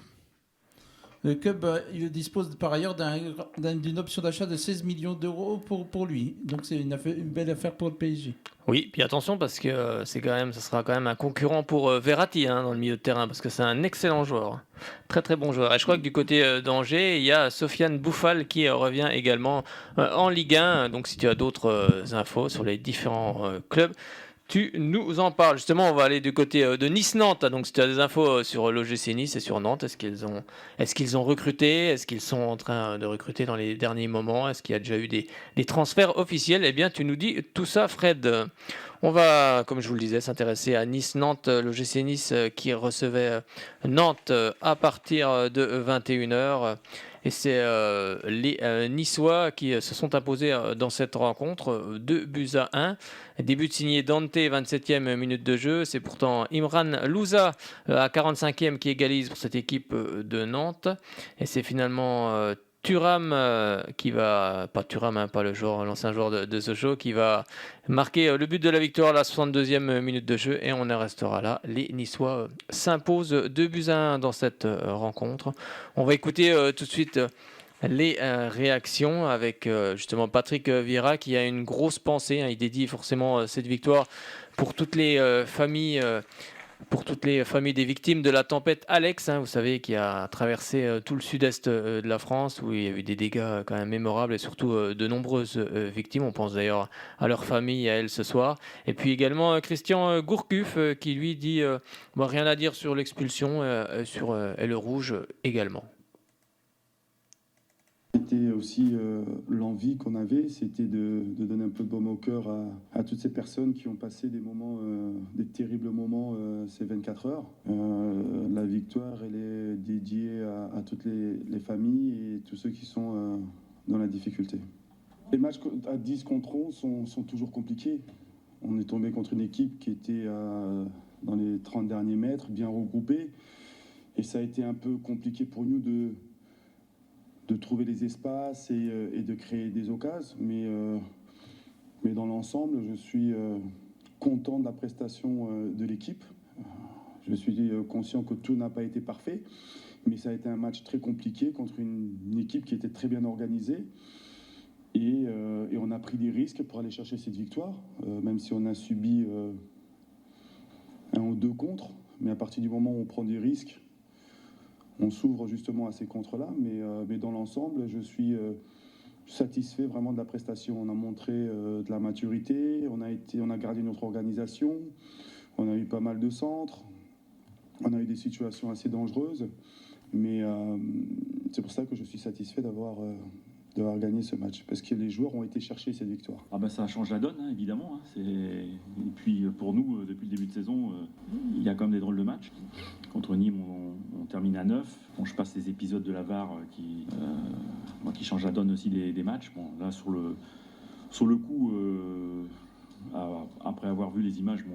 Speaker 4: Le club il dispose par ailleurs d'une option d'achat de 16 millions d'euros pour lui. Donc c'est une belle affaire pour le PSG.
Speaker 2: Oui, puis attention parce que ça sera quand même un concurrent pour Verratti dans le milieu de terrain, parce que c'est un excellent joueur, très très bon joueur. Et je crois que du côté d'Angers, il y a Sofiane Bouffal qui revient également en Ligue 1. Donc si tu as d'autres infos sur les différents clubs, tu nous en parles. Justement, on va aller du côté de Nice-Nantes. Donc si tu as des infos sur l'OGC Nice et sur Nantes, est-ce qu'ils ont recruté? Est-ce qu'ils sont en train de recruter dans les derniers moments? Est-ce qu'il y a déjà eu des transferts officiels? Eh bien, tu nous dis tout ça, Fred. On va, comme je vous le disais, s'intéresser à Nice-Nantes, l'OGC Nice qui recevait Nantes à partir de 21h. Et c'est les Niçois qui se sont imposés dans cette rencontre, 2-1. Début de signé Dante, 27e minute de jeu. C'est pourtant Imran Louza à 45e qui égalise pour cette équipe de Nantes. Et c'est finalement Thuram qui va, pas Thuram, hein, pas l'ancien joueur de Sochaux, qui va marquer le but de la victoire à la 62e minute de jeu et on en restera là. Les Niçois s'imposent 2-1 dans cette rencontre. On va écouter tout de suite les réactions avec justement Patrick Vieira qui a une grosse pensée, hein. Il dédie forcément cette victoire pour toutes les familles des victimes de la tempête Alex, hein, vous savez, qui a traversé tout le sud-est de la France, où il y a eu des dégâts quand même mémorables et surtout de nombreuses victimes. On pense d'ailleurs à leur famille, à elles ce soir. Et puis également Christian Gourcuff qui lui dit rien à dire sur l'expulsion, sur le rouge également.
Speaker 11: C'était aussi l'envie qu'on avait, c'était de donner un peu de baume au cœur à toutes ces personnes qui ont passé des moments, des terribles moments ces 24 heures. La victoire, elle est dédiée à toutes les familles et tous ceux qui sont dans la difficulté. Les matchs à 10 contre 11 sont toujours compliqués. On est tombé contre une équipe qui était dans les 30 derniers mètres, bien regroupée. Et ça a été un peu compliqué pour nous de trouver les espaces et de créer des occasions. Mais dans l'ensemble, je suis content de la prestation de l'équipe. Je suis conscient que tout n'a pas été parfait, mais ça a été un match très compliqué contre une équipe qui était très bien organisée. Et on a pris des risques pour aller chercher cette victoire, même si on a subi un ou deux contres. Mais à partir du moment où on prend des risques, on s'ouvre justement à ces contres-là, mais dans l'ensemble, je suis satisfait vraiment de la prestation. On a montré de la maturité, on a gardé notre organisation, on a eu pas mal de centres, on a eu des situations assez dangereuses, mais c'est pour ça que je suis satisfait d'avoir gagné ce match, parce que les joueurs ont été chercher cette victoire.
Speaker 12: Ça change la donne, hein, évidemment. Hein. Et puis pour nous, depuis le début de saison, il y a quand même des drôles de matchs. Contre Nîmes, on termine à 9. Bon, je passe les épisodes de la VAR qui changent la donne aussi des matchs. Bon, là, sur le coup, après avoir vu les images,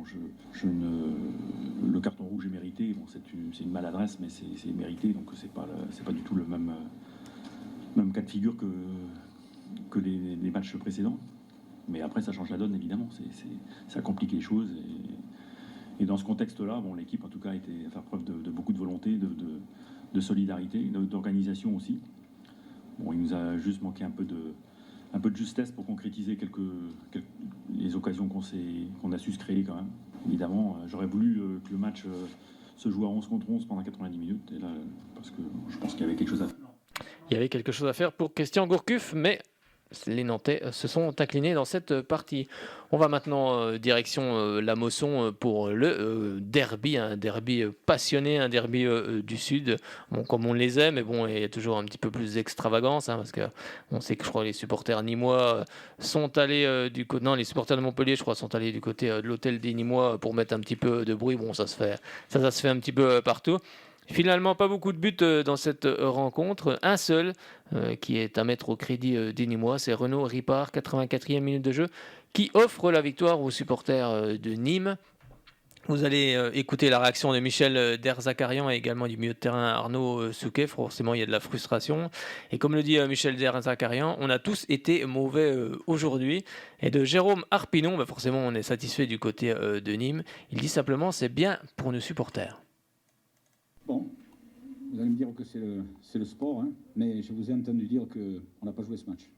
Speaker 12: le carton rouge est mérité. Bon, c'est une maladresse, mais c'est mérité, donc c'est pas du tout le même cas de figure que les matchs précédents. Mais après, ça change la donne, évidemment. Ça complique les choses. Et dans ce contexte-là, l'équipe, en tout cas, a été à faire preuve de beaucoup de volonté, de solidarité, d'organisation aussi. Il nous a juste manqué un peu de justesse pour concrétiser les occasions qu'on a su se créer quand même. Évidemment, j'aurais voulu que le match se joue à 11 contre 11 pendant 90 minutes. Et là, parce que je pense qu'il y avait quelque chose à faire.
Speaker 2: Il y avait quelque chose à faire pour Christian Gourcuff, mais les Nantais se sont inclinés dans cette partie. On va maintenant direction la Mosson pour le derby, un derby passionné, un derby du Sud, comme on les aime, mais il y a toujours un petit peu plus d'extravagance, hein, parce qu'on sait que je crois les supporters nîmois sont allés les supporters de Montpellier, je crois, sont allés du côté de l'hôtel des Nîmois pour mettre un petit peu de bruit. Ça se fait un petit peu partout. Finalement, pas beaucoup de buts dans cette rencontre. Un seul qui est à mettre au crédit des Nîmois, c'est Renaud Ripard, 84e minute de jeu, qui offre la victoire aux supporters de Nîmes. Vous allez écouter la réaction de Michel Derzakarian et également du milieu de terrain Arnaud Souquet. Forcément, il y a de la frustration. Et comme le dit Michel Derzakarian, on a tous été mauvais aujourd'hui. Et de Jérôme Arpinon, forcément, on est satisfait du côté de Nîmes. Il dit simplement, c'est bien pour nos supporters.
Speaker 10: Bon, vous allez me dire que c'est le sport, hein, mais je vous ai entendu dire qu'on n'a pas joué ce match.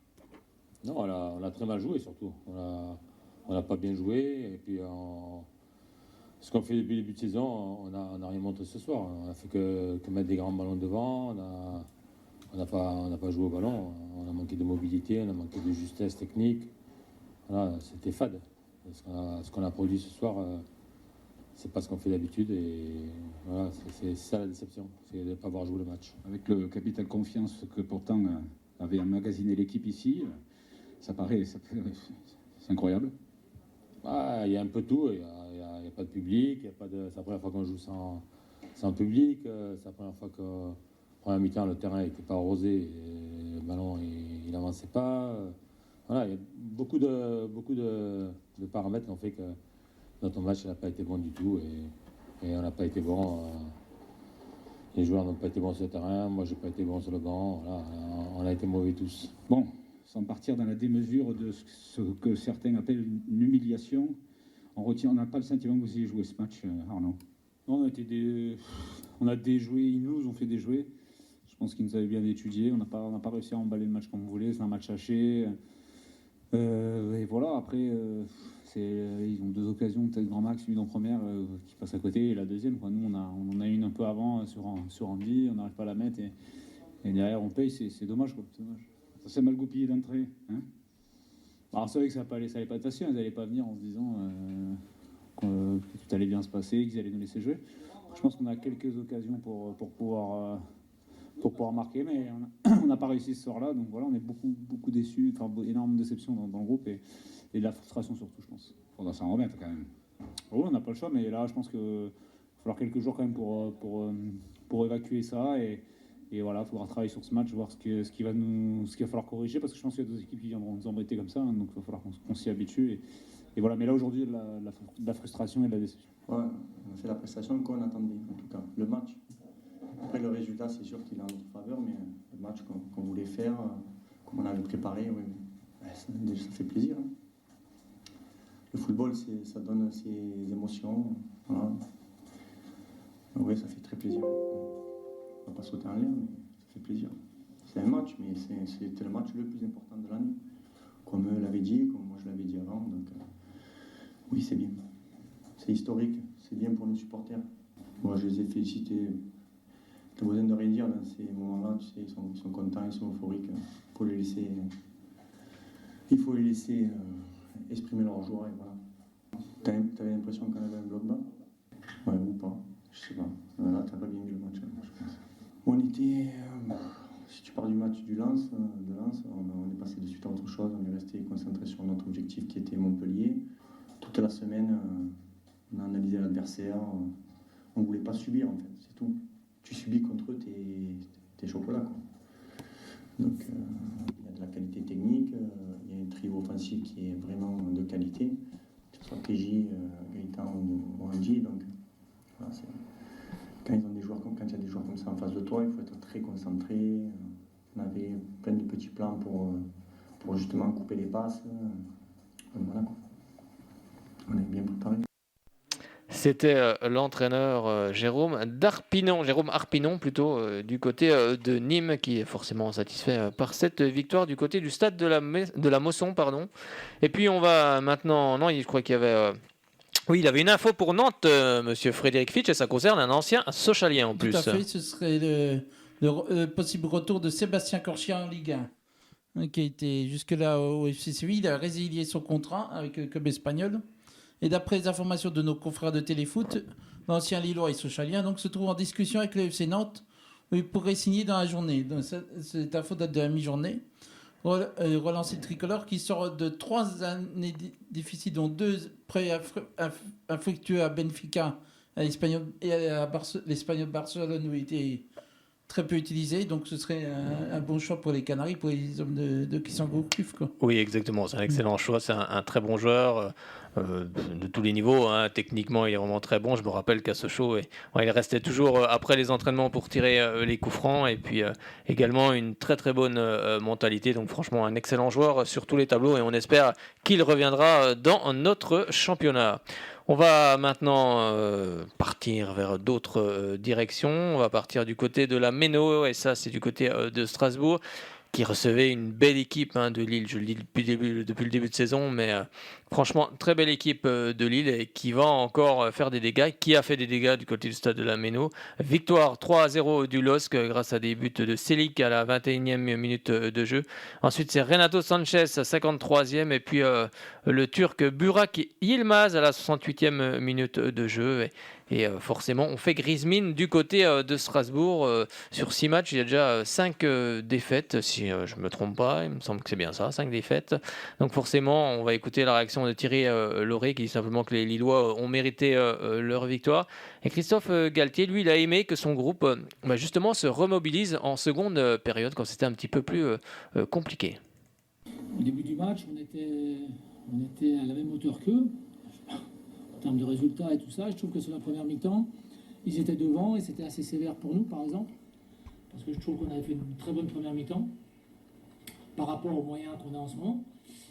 Speaker 13: Non, on a très mal joué surtout. On n'a pas bien joué. Et puis, ce qu'on fait depuis le début de saison, on n'a rien montré ce soir. On a fait que mettre des grands ballons devant. On n'a pas joué au ballon. On a manqué de mobilité, on a manqué de justesse technique. Voilà, c'était fade. Ce qu'on a produit ce soir, c'est pas ce qu'on fait d'habitude. Et voilà, c'est ça la déception, c'est de ne pas avoir joué le match.
Speaker 10: Avec le capital confiance que pourtant avait emmagasiné l'équipe ici, c'est incroyable.
Speaker 13: Il y a un peu tout. Il n'y a pas de public. C'est la première fois qu'on joue sans public. C'est la première fois que, première mi-temps, le terrain n'était pas arrosé. Et le ballon, il n'avançait pas. Voilà, il y a beaucoup de paramètres qui ont fait que notre match n'a pas été bon du tout. Et on n'a pas été bon Les joueurs n'ont pas été bons sur le terrain, moi j'ai pas été bon sur le banc, voilà, on a été mauvais tous.
Speaker 14: Bon, sans partir dans la démesure de ce que certains appellent une humiliation, on n'a pas le sentiment que vous ayez joué ce match, Arnaud.
Speaker 15: Non, on a déjoué, ils nous ont fait déjouer. Je pense qu'ils nous avaient bien étudié. On n'a pas réussi à emballer le match comme on voulait. C'est un match haché. Et voilà, après, ils ont 2 occasions, peut-être grand max, une en première qui passe à côté et la deuxième. Quoi. Nous, on en a une un peu avant sur Andy, on n'arrive pas à la mettre et derrière on paye. C'est dommage, quoi. C'est dommage.
Speaker 14: Ça s'est mal goupillé d'entrée. Hein,
Speaker 15: alors, c'est vrai que ça allait pas être facile. Ils n'allaient pas venir en se disant que tout allait bien se passer, qu'ils allaient nous laisser jouer. Je pense qu'on a quelques occasions pour pouvoir marquer, mais on n'a pas réussi ce soir-là. Donc voilà, on est beaucoup déçus, enfin énormément de déception dans le groupe et de la frustration surtout, je pense.
Speaker 14: Il faudra s'en remettre quand même.
Speaker 15: Oui, on n'a pas le choix, mais là, je pense qu'il va falloir quelques jours quand même pour évacuer ça et voilà, il faudra travailler sur ce match, voir ce qu'il va falloir corriger, parce que je pense qu'il y a 2 équipes qui viendront nous embêter comme ça, hein, donc il va falloir qu'on s'y habitue. Et voilà, mais là aujourd'hui, de la frustration et de la déception.
Speaker 16: Ouais, on a fait la prestation qu'on attendait, en tout cas. Le match. Après, le résultat, c'est sûr qu'il est en notre faveur, mais le match qu'on voulait faire, comme on avait préparé, oui, ça fait plaisir. Hein. Le football, ça donne ses émotions. Voilà. Oui, ça fait très plaisir. On ne va pas sauter en l'air, mais ça fait plaisir. C'est un match, mais c'était le match le plus important de l'année. Comme eux l'avaient dit, comme moi je l'avais dit avant. Donc, oui, c'est bien. C'est historique, c'est bien pour nos supporters. Moi, je les ai félicités. T'as besoin de rien dire dans ces moments-là, tu sais, ils sont contents, ils sont euphoriques. Il faut les laisser exprimer leur joie et voilà. T'avais l'impression qu'on avait un bloc bas? Ouais, ou pas, je sais pas. Là, t'as pas bien vu le match, je pense. On était, si tu pars du match de Lens, on est passé de suite à autre chose, on est resté concentré sur notre objectif qui était Montpellier. Toute la semaine, on a analysé l'adversaire, on voulait pas subir en fait, c'est tout. Tu subis contre eux tes chocolats, quoi. Donc il y a de la qualité technique, il y a un trio offensif qui est vraiment de qualité, que ce soit PJ, Gaëtan ou Andy. Donc voilà, quand il y a des joueurs comme ça en face de toi, il faut être très concentré. On avait plein de petits plans pour justement couper les passes. Donc voilà, quoi. On est bien préparé.
Speaker 2: C'était l'entraîneur Jérôme Arpinon plutôt, du côté de Nîmes, qui est forcément satisfait par cette victoire du côté du stade de la Mosson, pardon. Et puis on va maintenant, non, je crois qu'il y avait, oui, il avait une info pour Nantes, monsieur Frédéric Fitch, et ça concerne un ancien Sochalien en plus.
Speaker 4: Tout à fait, ce serait le possible retour de Sébastien Corchia en Ligue 1, qui a été jusque-là au FC Séville. Il a résilié son contrat avec le club espagnol. Et d'après les informations de nos confrères de Téléfoot, l'ancien Lillois et Sochalien donc, se trouve en discussion avec le FC Nantes où il pourrait signer dans la journée. Donc, cette info date de la mi-journée. Relancer le tricolore qui sort de 3 années difficiles, dont 2 prêts infructueux à Benfica à l'Espagnol et à l'Espagnol Barcelone où il était très peu utilisé. Donc ce serait un bon choix pour les Canaries, pour les hommes de Christian Gourcuff, quoi.
Speaker 2: Oui, exactement. C'est un excellent choix. C'est un très bon joueur. De tous les niveaux, hein. Techniquement il est vraiment très bon. Je me rappelle qu'à Sochaux il restait toujours après les entraînements pour tirer les coups francs et puis également une très très bonne mentalité, donc franchement un excellent joueur sur tous les tableaux et on espère qu'il reviendra dans notre championnat. On va maintenant partir vers d'autres directions. On va partir du côté de la Méno et ça c'est du côté de Strasbourg, qui recevait une belle équipe de Lille, je le dis depuis le début de saison, mais franchement, très belle équipe de Lille et qui va encore faire des dégâts, qui a fait des dégâts du côté du stade de la Méno. Victoire 3-0 du LOSC grâce à des buts de Selik à la 21e minute de jeu. Ensuite, c'est Renato Sanchez à 53e et puis le Turc Burak Yilmaz à la 68e minute de jeu. Et forcément, on fait grise mine du côté de Strasbourg. Sur 6 matchs, il y a déjà 5 défaites, si je ne me trompe pas. Il me semble que c'est bien ça, 5 défaites. Donc forcément, on va écouter la réaction de Thierry Lauré qui dit simplement que les Lillois ont mérité leur victoire. Et Christophe Galtier, lui, il a aimé que son groupe justement se remobilise en seconde période quand c'était un petit peu plus compliqué.
Speaker 17: Au début du match, on était à la même hauteur qu'eux. En termes de résultats et tout ça, je trouve que sur la première mi-temps, ils étaient devant et c'était assez sévère pour nous, par exemple. Parce que je trouve qu'on avait fait une très bonne première mi-temps par rapport aux moyens qu'on a en ce moment.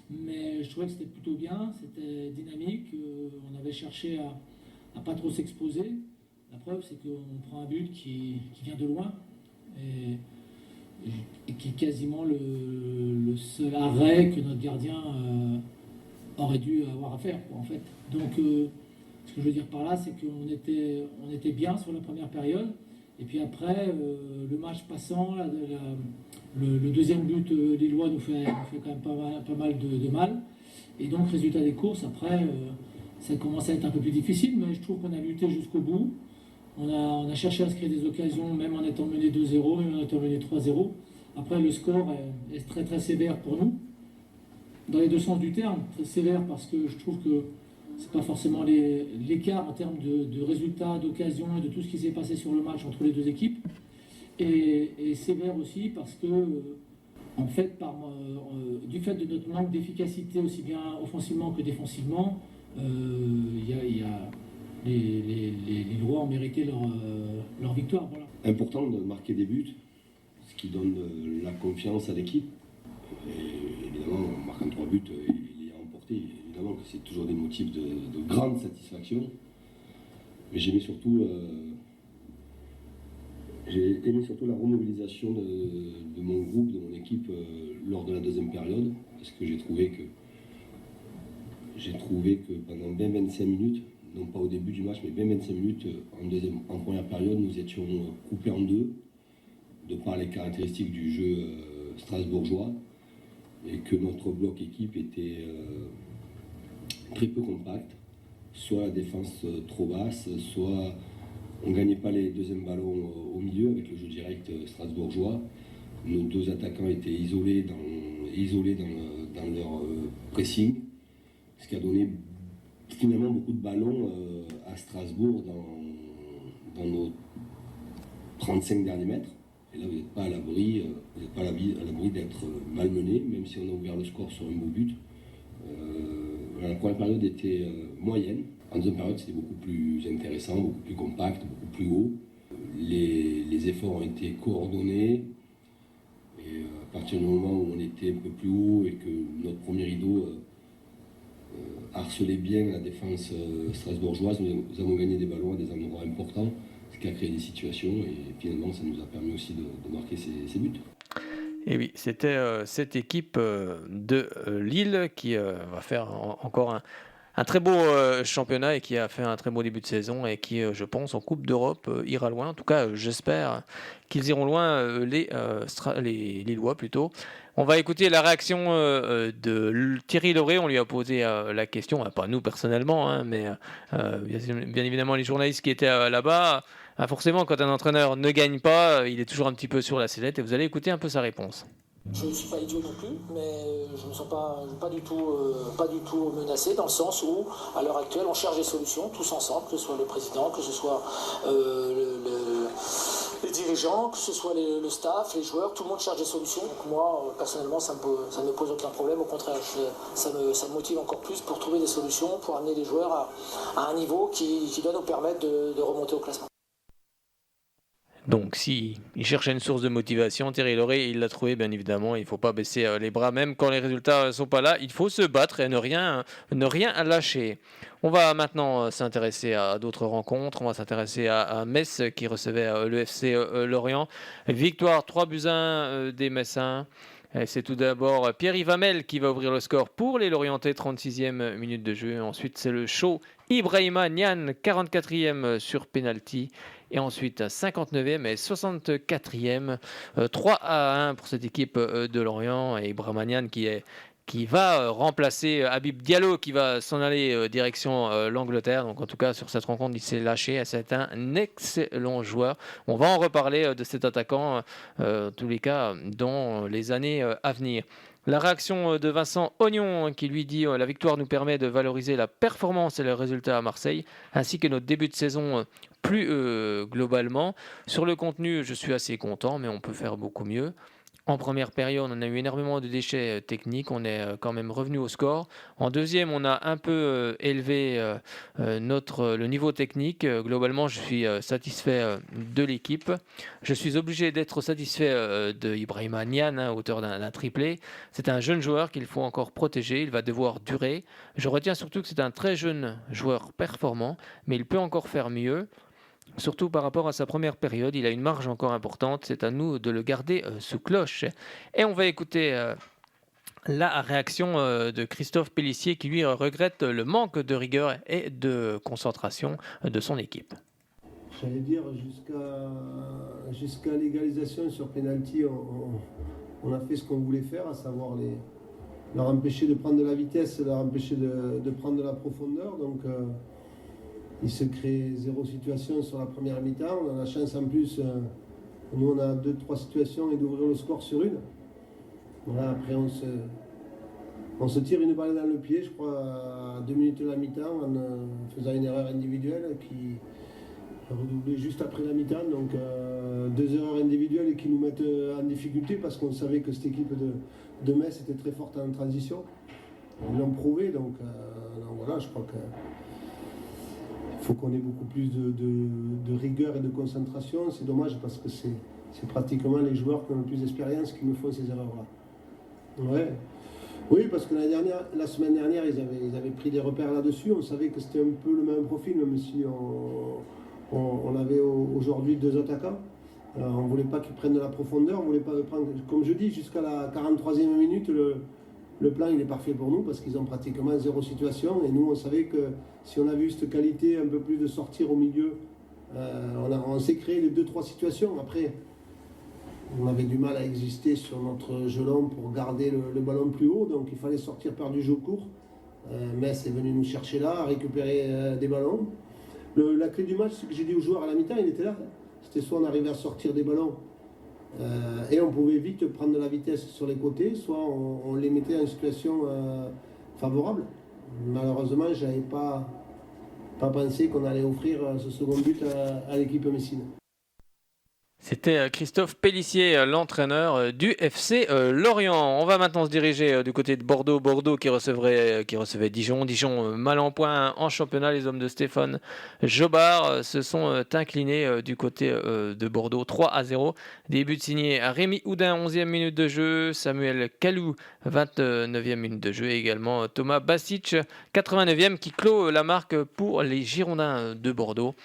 Speaker 17: Mais je trouvais que c'était plutôt bien, c'était dynamique. On avait cherché à pas trop s'exposer. La preuve, c'est qu'on prend un but qui vient de loin et qui est quasiment le seul arrêt que notre gardien aurait dû avoir à faire, quoi, en fait. Donc, ce que je veux dire par là, c'est qu'on était bien sur la première période. Et puis après, le match passant, le deuxième but lillois nous fait quand même pas mal de mal. Et donc, résultat des courses, après, ça commence à être un peu plus difficile, mais je trouve qu'on a lutté jusqu'au bout. On a cherché à se créer des occasions, même en étant mené 2-0, même en étant mené 3-0. Après, le score est très très sévère pour nous, dans les deux sens du terme. Très sévère parce que je trouve que c'est pas forcément l'écart en termes de résultats, d'occasions et de tout ce qui s'est passé sur le match entre les deux équipes. Et sévère aussi parce que, en fait, du fait de notre manque d'efficacité aussi bien offensivement que défensivement, les Lillois ont mérité leur victoire. Voilà.
Speaker 18: Important de marquer des buts, ce qui donne la confiance à l'équipe. Et évidemment, en marquant 3 buts, il est remporté. Évidemment que c'est toujours des motifs de grande satisfaction. Mais j'ai aimé surtout la remobilisation de mon groupe, de mon équipe lors de la deuxième période. Parce que j'ai trouvé que pendant 20-25 minutes, non pas au début du match, mais 20-25 minutes en première période, nous étions coupés en deux, de par les caractéristiques du jeu strasbourgeois, et que notre bloc équipe était très peu compact, soit la défense trop basse, soit on ne gagnait pas les deuxièmes ballons au milieu avec le jeu direct strasbourgeois. Nos deux attaquants étaient isolés dans leur pressing, ce qui a donné finalement beaucoup de ballons à Strasbourg dans nos 35 derniers mètres. Et là, vous n'êtes pas à l'abri d'être malmené, même si on a ouvert le score sur un beau but. La première période était moyenne. En deuxième période, c'était beaucoup plus intéressant, beaucoup plus compact, beaucoup plus haut. Les efforts ont été coordonnés. Et à partir du moment où on était un peu plus haut et que notre premier rideau harcelait bien la défense strasbourgeoise, nous avons gagné des ballons à des endroits importants, ce qui a créé des situations et finalement ça nous a permis aussi de marquer ces buts.
Speaker 2: Et oui, c'était cette équipe de Lille qui va faire encore un très beau championnat et qui a fait un très beau début de saison et qui, je pense, en Coupe d'Europe ira loin. En tout cas, j'espère qu'ils iront loin, les Lillois plutôt. On va écouter la réaction de Thierry Lauré. On lui a posé la question, pas nous personnellement, hein, mais bien évidemment les journalistes qui étaient là-bas. Forcément, quand un entraîneur ne gagne pas, il est toujours un petit peu sur la sellette. Et vous allez écouter un peu sa réponse.
Speaker 17: Je ne suis pas idiot non plus, mais je ne me sens pas du tout menacé dans le sens où, à l'heure actuelle, on cherche des solutions tous ensemble, que ce soit le président, que ce soit les dirigeants, que ce soit le staff, les joueurs, tout le monde cherche des solutions. Donc moi, personnellement, ça ne me pose aucun problème. Au contraire, ça me motive encore plus pour trouver des solutions, pour amener les joueurs à un niveau qui doit nous permettre de remonter au classement.
Speaker 2: Donc, s'il cherchait une source de motivation, Thierry Lauré, il l'a trouvé, bien évidemment. Il ne faut pas baisser les bras, même quand les résultats ne sont pas là. Il faut se battre et ne rien lâcher. On va maintenant s'intéresser à d'autres rencontres. On va s'intéresser à Metz qui recevait le FC Lorient. Victoire 3-1 des Messins. Et c'est tout d'abord Pierre-Yves Hamel qui va ouvrir le score pour les Lorientais, 36e minute de jeu. Ensuite, c'est le show Ibrahima Niane, 44e sur penalty. Et ensuite, 59e et 64e, 3-1 pour cette équipe de Lorient. Et Ibrahima Niane qui va remplacer Habib Diallo, qui va s'en aller direction l'Angleterre. Donc en tout cas, sur cette rencontre, il s'est lâché. C'est un excellent joueur. On va en reparler de cet attaquant, en tous les cas, dans les années à venir. La réaction de Vincent Ognon qui lui dit la victoire nous permet de valoriser la performance et le résultat à Marseille, ainsi que notre début de saison plus globalement. Sur le contenu, je suis assez content, mais on peut faire beaucoup mieux. En première période, on a eu énormément de déchets techniques, on est quand même revenu au score. En deuxième, on a un peu élevé le niveau technique. Globalement, je suis satisfait de l'équipe. Je suis obligé d'être satisfait de Ibrahima Niane, auteur d'un triplé. C'est un jeune joueur qu'il faut encore protéger, il va devoir durer. Je retiens surtout que c'est un très jeune joueur performant, mais il peut encore faire mieux. Surtout par rapport à sa première période, il a une marge encore importante. C'est à nous de le garder sous cloche. Et on va écouter la réaction de Christophe Pélissier qui lui regrette le manque de rigueur et de concentration de son équipe.
Speaker 19: J'allais dire, jusqu'à l'égalisation sur pénalty, on a fait ce qu'on voulait faire, à savoir leur empêcher de prendre de la vitesse, leur empêcher de prendre de la profondeur. Donc, il se crée 0 situation sur la première mi-temps. On a la chance en plus, nous on a 2-3 situations et d'ouvrir le score sur une. Voilà, après on se tire une balle dans le pied, je crois, à 2 minutes de la mi-temps, en faisant une erreur individuelle qui a redoublé juste après la mi-temps. Donc 2 erreurs individuelles qui nous mettent en difficulté parce qu'on savait que cette équipe de Metz était très forte en transition. Ils l'ont prouvé, donc voilà, je crois que il faut qu'on ait beaucoup plus de rigueur et de concentration. C'est dommage parce que c'est pratiquement les joueurs qui ont le plus d'expérience qui me font ces erreurs-là. Ouais. Oui, parce que la semaine dernière, ils avaient pris des repères là-dessus. On savait que c'était un peu le même profil, même si on avait aujourd'hui 2 attaquants. On ne voulait pas qu'ils prennent de la profondeur. On voulait pas prendre, comme je dis, jusqu'à la 43e minute, le plan il est parfait pour nous parce qu'ils ont pratiquement 0 situation. Et nous, on savait que si on avait eu cette qualité un peu plus de sortir au milieu, on s'est créé les 2-3 situations. Après, on avait du mal à exister sur notre jeu long pour garder le ballon plus haut. Donc il fallait sortir par du jeu court. Metz est venu nous chercher là, récupérer des ballons. La clé du match, c'est que j'ai dit aux joueurs à la mi-temps, il était là. C'était soit on arrivait à sortir des ballons et on pouvait vite prendre de la vitesse sur les côtés, soit on les mettait en situation favorable. Malheureusement, je n'avais pas pensé qu'on allait offrir ce second but à l'équipe messine.
Speaker 2: C'était Christophe Pélissier, l'entraîneur du FC Lorient. On va maintenant se diriger du côté de Bordeaux. Bordeaux qui recevait Dijon. Dijon mal en point en championnat. Les hommes de Stéphane Jobard se sont inclinés du côté de Bordeaux 3-0. Des buts signés à Rémi Houdin, 11e minute de jeu. Samuel Kalou, 29e minute de jeu. Et également Thomas Basic, 89e, qui clôt la marque pour les Girondins de Bordeaux.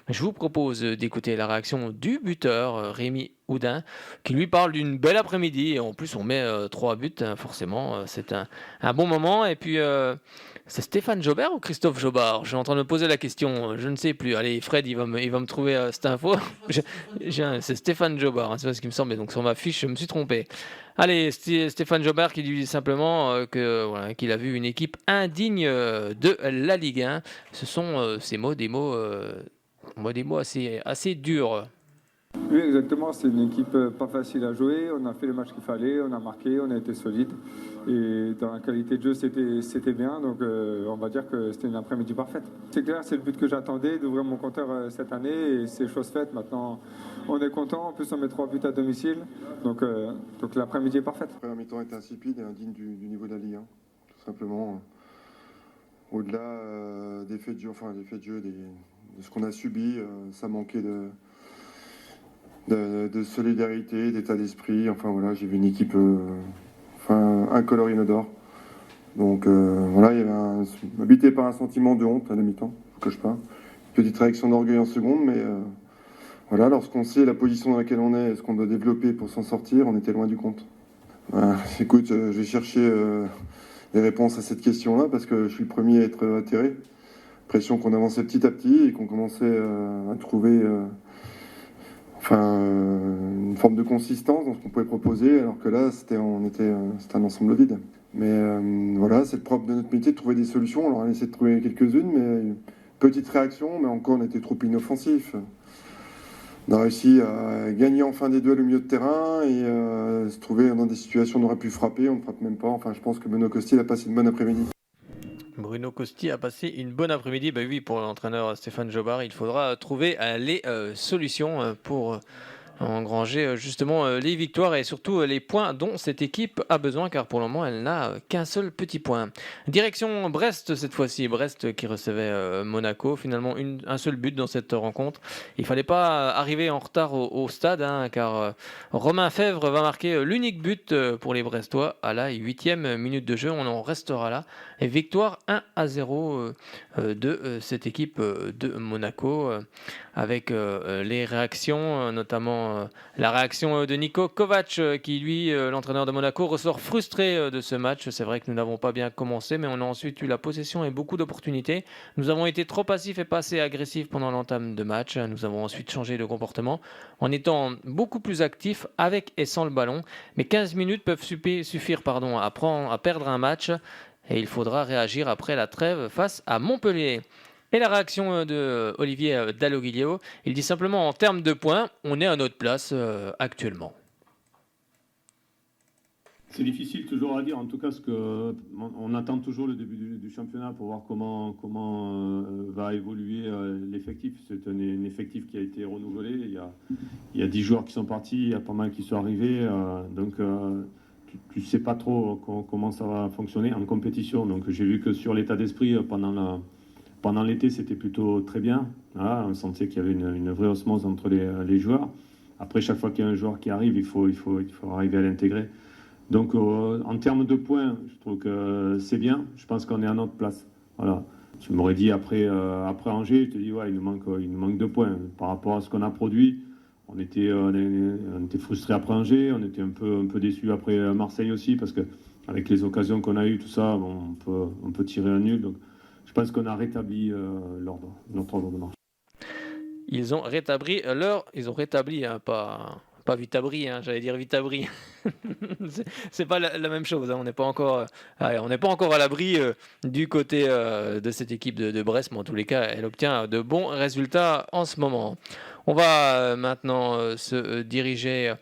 Speaker 2: Je vous propose d'écouter la réaction du buteur, Rémi Houdin, qui lui parle d'une belle après-midi. Et en plus, on met 3 buts, forcément, c'est un bon moment. Et puis, c'est Stéphane Jobert ou Christophe Jobard ? Je suis en train de me poser la question, je ne sais plus. Allez, Fred, il va me trouver cette info. C'est Stéphane Jobard, c'est ce qui me semblait. Donc sur ma fiche, je me suis trompé. Allez, Stéphane Jobard qui dit simplement qu'il a vu une équipe indigne de la Ligue 1. Ce sont ces mots, des mots assez durs.
Speaker 7: Oui, exactement. C'est une équipe pas facile à jouer. On a fait le match qu'il fallait, on a marqué, on a été solide. Et dans la qualité de jeu, c'était bien. Donc on va dire que c'était une après-midi parfaite. C'est clair, c'est le but que j'attendais, d'ouvrir mon compteur cette année. Et c'est chose faite. Maintenant, on est content. En plus, on met 3 buts à domicile. Donc l'après-midi est parfaite.
Speaker 11: La première mi-temps était insipide et indigne du niveau de la Ligue 1. Tout simplement. Au-delà des faits de jeu, de ce qu'on a subi, ça manquait de solidarité, d'état d'esprit. Enfin voilà, j'ai vu une équipe incolore, inodore. Donc voilà, il y avait habité par un sentiment de honte à la mi-temps, je ne cache pas. Une petite réaction d'orgueil en seconde, mais voilà, lorsqu'on sait la position dans laquelle on est et ce qu'on doit développer pour s'en sortir, on était loin du compte. Écoute, je vais chercher les réponses à cette question-là parce que je suis le premier à être atterré. Pression qu'on avançait petit à petit et qu'on commençait à trouver une forme de consistance dans ce qu'on pouvait proposer, alors que là, c'était un ensemble vide. Mais voilà, c'est le propre de notre métier de trouver des solutions. Alors on a essayé de trouver quelques-unes, mais petite réaction, mais encore on était trop inoffensif. On a réussi à gagner enfin des duels au milieu de terrain et se trouver dans des situations où on aurait pu frapper, on ne frappe même pas. Enfin, je pense que Benoît Costil a passé une bonne après-midi.
Speaker 2: Bruno Costi a passé une bonne après-midi. Oui, pour l'entraîneur Stéphane Jobard, il faudra trouver les solutions pour engranger justement les victoires et surtout les points dont cette équipe a besoin, car pour le moment elle n'a qu'un seul petit point. Direction Brest cette fois-ci, Brest qui recevait Monaco, finalement un seul but dans cette rencontre. Il ne fallait pas arriver en retard au stade, car Romain Fèvre va marquer l'unique but pour les Brestois à la 8e minute de jeu, on en restera là. Et victoire 1-0 de cette équipe de Monaco, avec les réactions, notamment la réaction de Niko Kovac, qui lui, l'entraîneur de Monaco, ressort frustré de ce match. C'est vrai que nous n'avons pas bien commencé, mais on a ensuite eu la possession et beaucoup d'opportunités. Nous avons été trop passifs et pas assez agressifs pendant l'entame de match. Nous avons ensuite changé de comportement en étant beaucoup plus actifs avec et sans le ballon. Mais 15 minutes peuvent suffire à perdre un match. Et il faudra réagir après la trêve face à Montpellier. Et la réaction de Olivier Dalloglio, il dit simplement en termes de points, on est à notre place actuellement.
Speaker 20: C'est difficile toujours à dire, en tout cas, parce qu'on attend toujours le début du championnat pour voir comment va évoluer l'effectif. C'est un effectif qui a été renouvelé. Il y a 10 joueurs qui sont partis, il y a pas mal qui sont arrivés. Donc tu ne sais pas trop comment ça va fonctionner en compétition. Donc j'ai vu que sur l'état d'esprit, pendant l'été, c'était plutôt très bien. Voilà, on sentait qu'il y avait une vraie osmose entre les joueurs. Après, chaque fois qu'il y a un joueur qui arrive, il faut arriver à l'intégrer. Donc en termes de points, je trouve que c'est bien. Je pense qu'on est à notre place. Voilà. Tu m'aurais dit après Angers, je te dis ouais, il nous manque 2 points. Par rapport à ce qu'on a produit, on était frustrés après Angers, on était un peu déçus après Marseille aussi, parce qu'avec les occasions qu'on a eues, tout ça, bon, on peut tirer un nul. Donc je pense qu'on a rétabli notre ordre de marche.
Speaker 2: Ils ont rétabli, pas Vitabri, j'allais dire Vitabri. c'est pas la même chose. On n'est pas encore à l'abri du côté de cette équipe de Brest, mais en tous les cas, elle obtient de bons résultats en ce moment. On va maintenant se diriger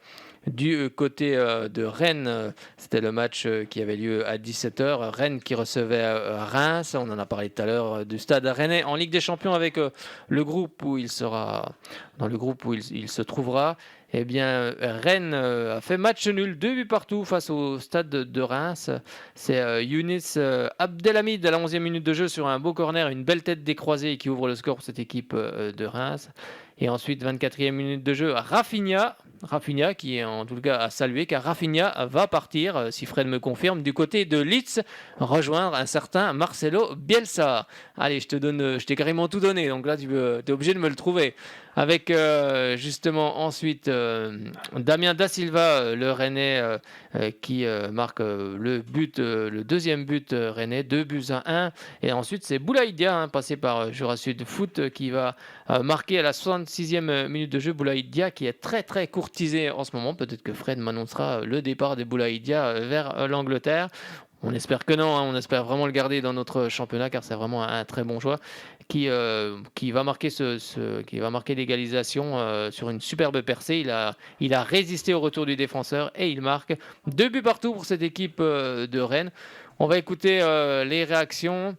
Speaker 2: du côté de Rennes. C'était le match qui avait lieu à 17h. Rennes qui recevait Reims. On en a parlé tout à l'heure du Stade Rennais en Ligue des Champions, avec le groupe où il sera, dans le groupe où il se trouvera. Eh bien, Rennes a fait match nul, 2 buts partout face au Stade de Reims. C'est Younis Abdelhamid à la 11e minute de jeu sur un beau corner, une belle tête décroisée qui ouvre le score pour cette équipe de Reims. Et ensuite, 24e minute de jeu, Rafinha qui est en tout cas à saluer, car Rafinha va partir, si Fred me confirme, du côté de Leeds, rejoindre un certain Marcelo Bielsa. Allez, je t'ai carrément tout donné, donc là tu es obligé de me le trouver. Avec justement ensuite Damien Da Silva, le Rennais, qui marque le deuxième but Rennais, 2-1. Et ensuite c'est Boulaïdia, passé par Jura Sud Foot, qui va marquer à la 66e minute de jeu. Boulaïdia qui est très très courtisé en ce moment. Peut-être que Fred m'annoncera le départ des Boulaïdia vers l'Angleterre. On espère que non, on espère vraiment le garder dans notre championnat, car c'est vraiment un très bon joueur qui va marquer l'égalisation sur une superbe percée. Il a résisté au retour du défenseur et il marque 2 buts partout pour cette équipe de Rennes. On va écouter les réactions.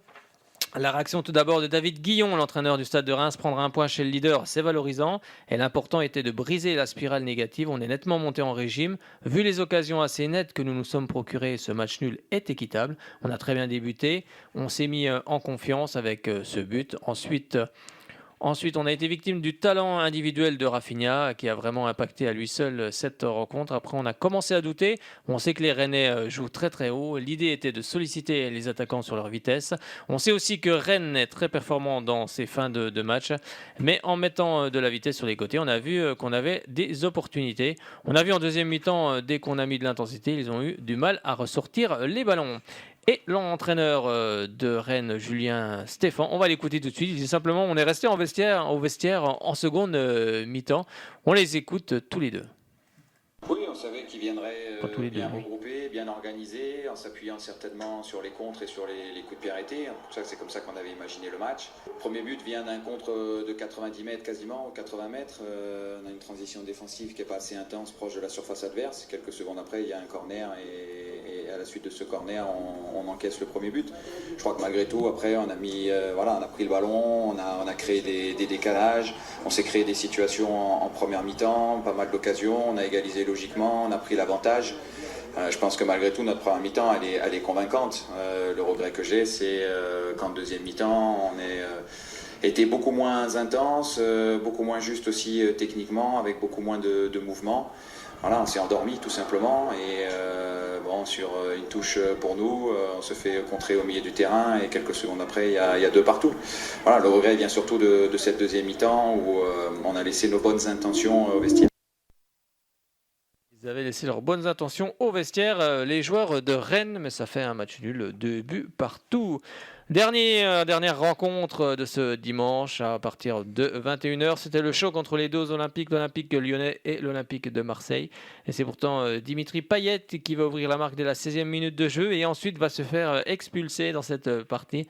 Speaker 2: La réaction tout d'abord de David Guillon, l'entraîneur du Stade de Reims. Prendre un point chez le leader, c'est valorisant. Et l'important était de briser la spirale négative. On est nettement monté en régime. Vu les occasions assez nettes que nous nous sommes procurées, ce match nul est équitable. On a très bien débuté. On s'est mis en confiance avec ce but. Ensuite, on a été victime du talent individuel de Rafinha, qui a vraiment impacté à lui seul cette rencontre. Après, on a commencé à douter. On sait que les Rennais jouent très très haut. L'idée était de solliciter les attaquants sur leur vitesse. On sait aussi que Rennes est très performant dans ses fins de match. Mais en mettant de la vitesse sur les côtés, on a vu qu'on avait des opportunités. On a vu en deuxième mi-temps, dès qu'on a mis de l'intensité, ils ont eu du mal à ressortir les ballons. Et l'entraîneur de Rennes, Julien Stéphan, on va l'écouter tout de suite. Il dit simplement, on est resté au vestiaire en seconde mi-temps. On les écoute tous les deux.
Speaker 21: Oui, on savait qu'ils viendraient bien regroupés, bien organisés, en s'appuyant certainement sur les contres et sur les coups de pied arrêtés. C'est comme ça qu'on avait imaginé le match. Le premier but vient d'un contre de 90 mètres quasiment, 80 mètres. On a une transition défensive qui n'est pas assez intense, proche de la surface adverse. Quelques secondes après, il y a un corner et à la la suite de ce corner, on encaisse le premier but. Je crois que malgré tout, après, on a pris le ballon, on a créé des décalages, on s'est créé des situations en première mi-temps, pas mal d'occasions, on a égalisé logiquement, on a pris l'avantage. Je pense que malgré tout, notre première mi-temps, elle est convaincante. Le regret que j'ai, c'est qu'en deuxième mi-temps, on était beaucoup moins intense, beaucoup moins juste aussi techniquement, avec beaucoup moins de mouvements. Voilà, on s'est endormi tout simplement et sur une touche pour nous, on se fait contrer au milieu du terrain et quelques secondes après, il y a 2 partout. Voilà, le regret vient surtout de cette deuxième mi-temps où on a laissé nos bonnes intentions au vestiaire.
Speaker 2: Ils avaient laissé leurs bonnes intentions au vestiaire, les joueurs de Rennes, mais ça fait un match nul, 2 buts partout. Dernière rencontre de ce dimanche à partir de 21h, c'était le choc entre les deux Olympiques, l'Olympique lyonnais et l'Olympique de Marseille. Et c'est pourtant Dimitri Payet qui va ouvrir la marque dès la 16e minute de jeu et ensuite va se faire expulser dans cette partie.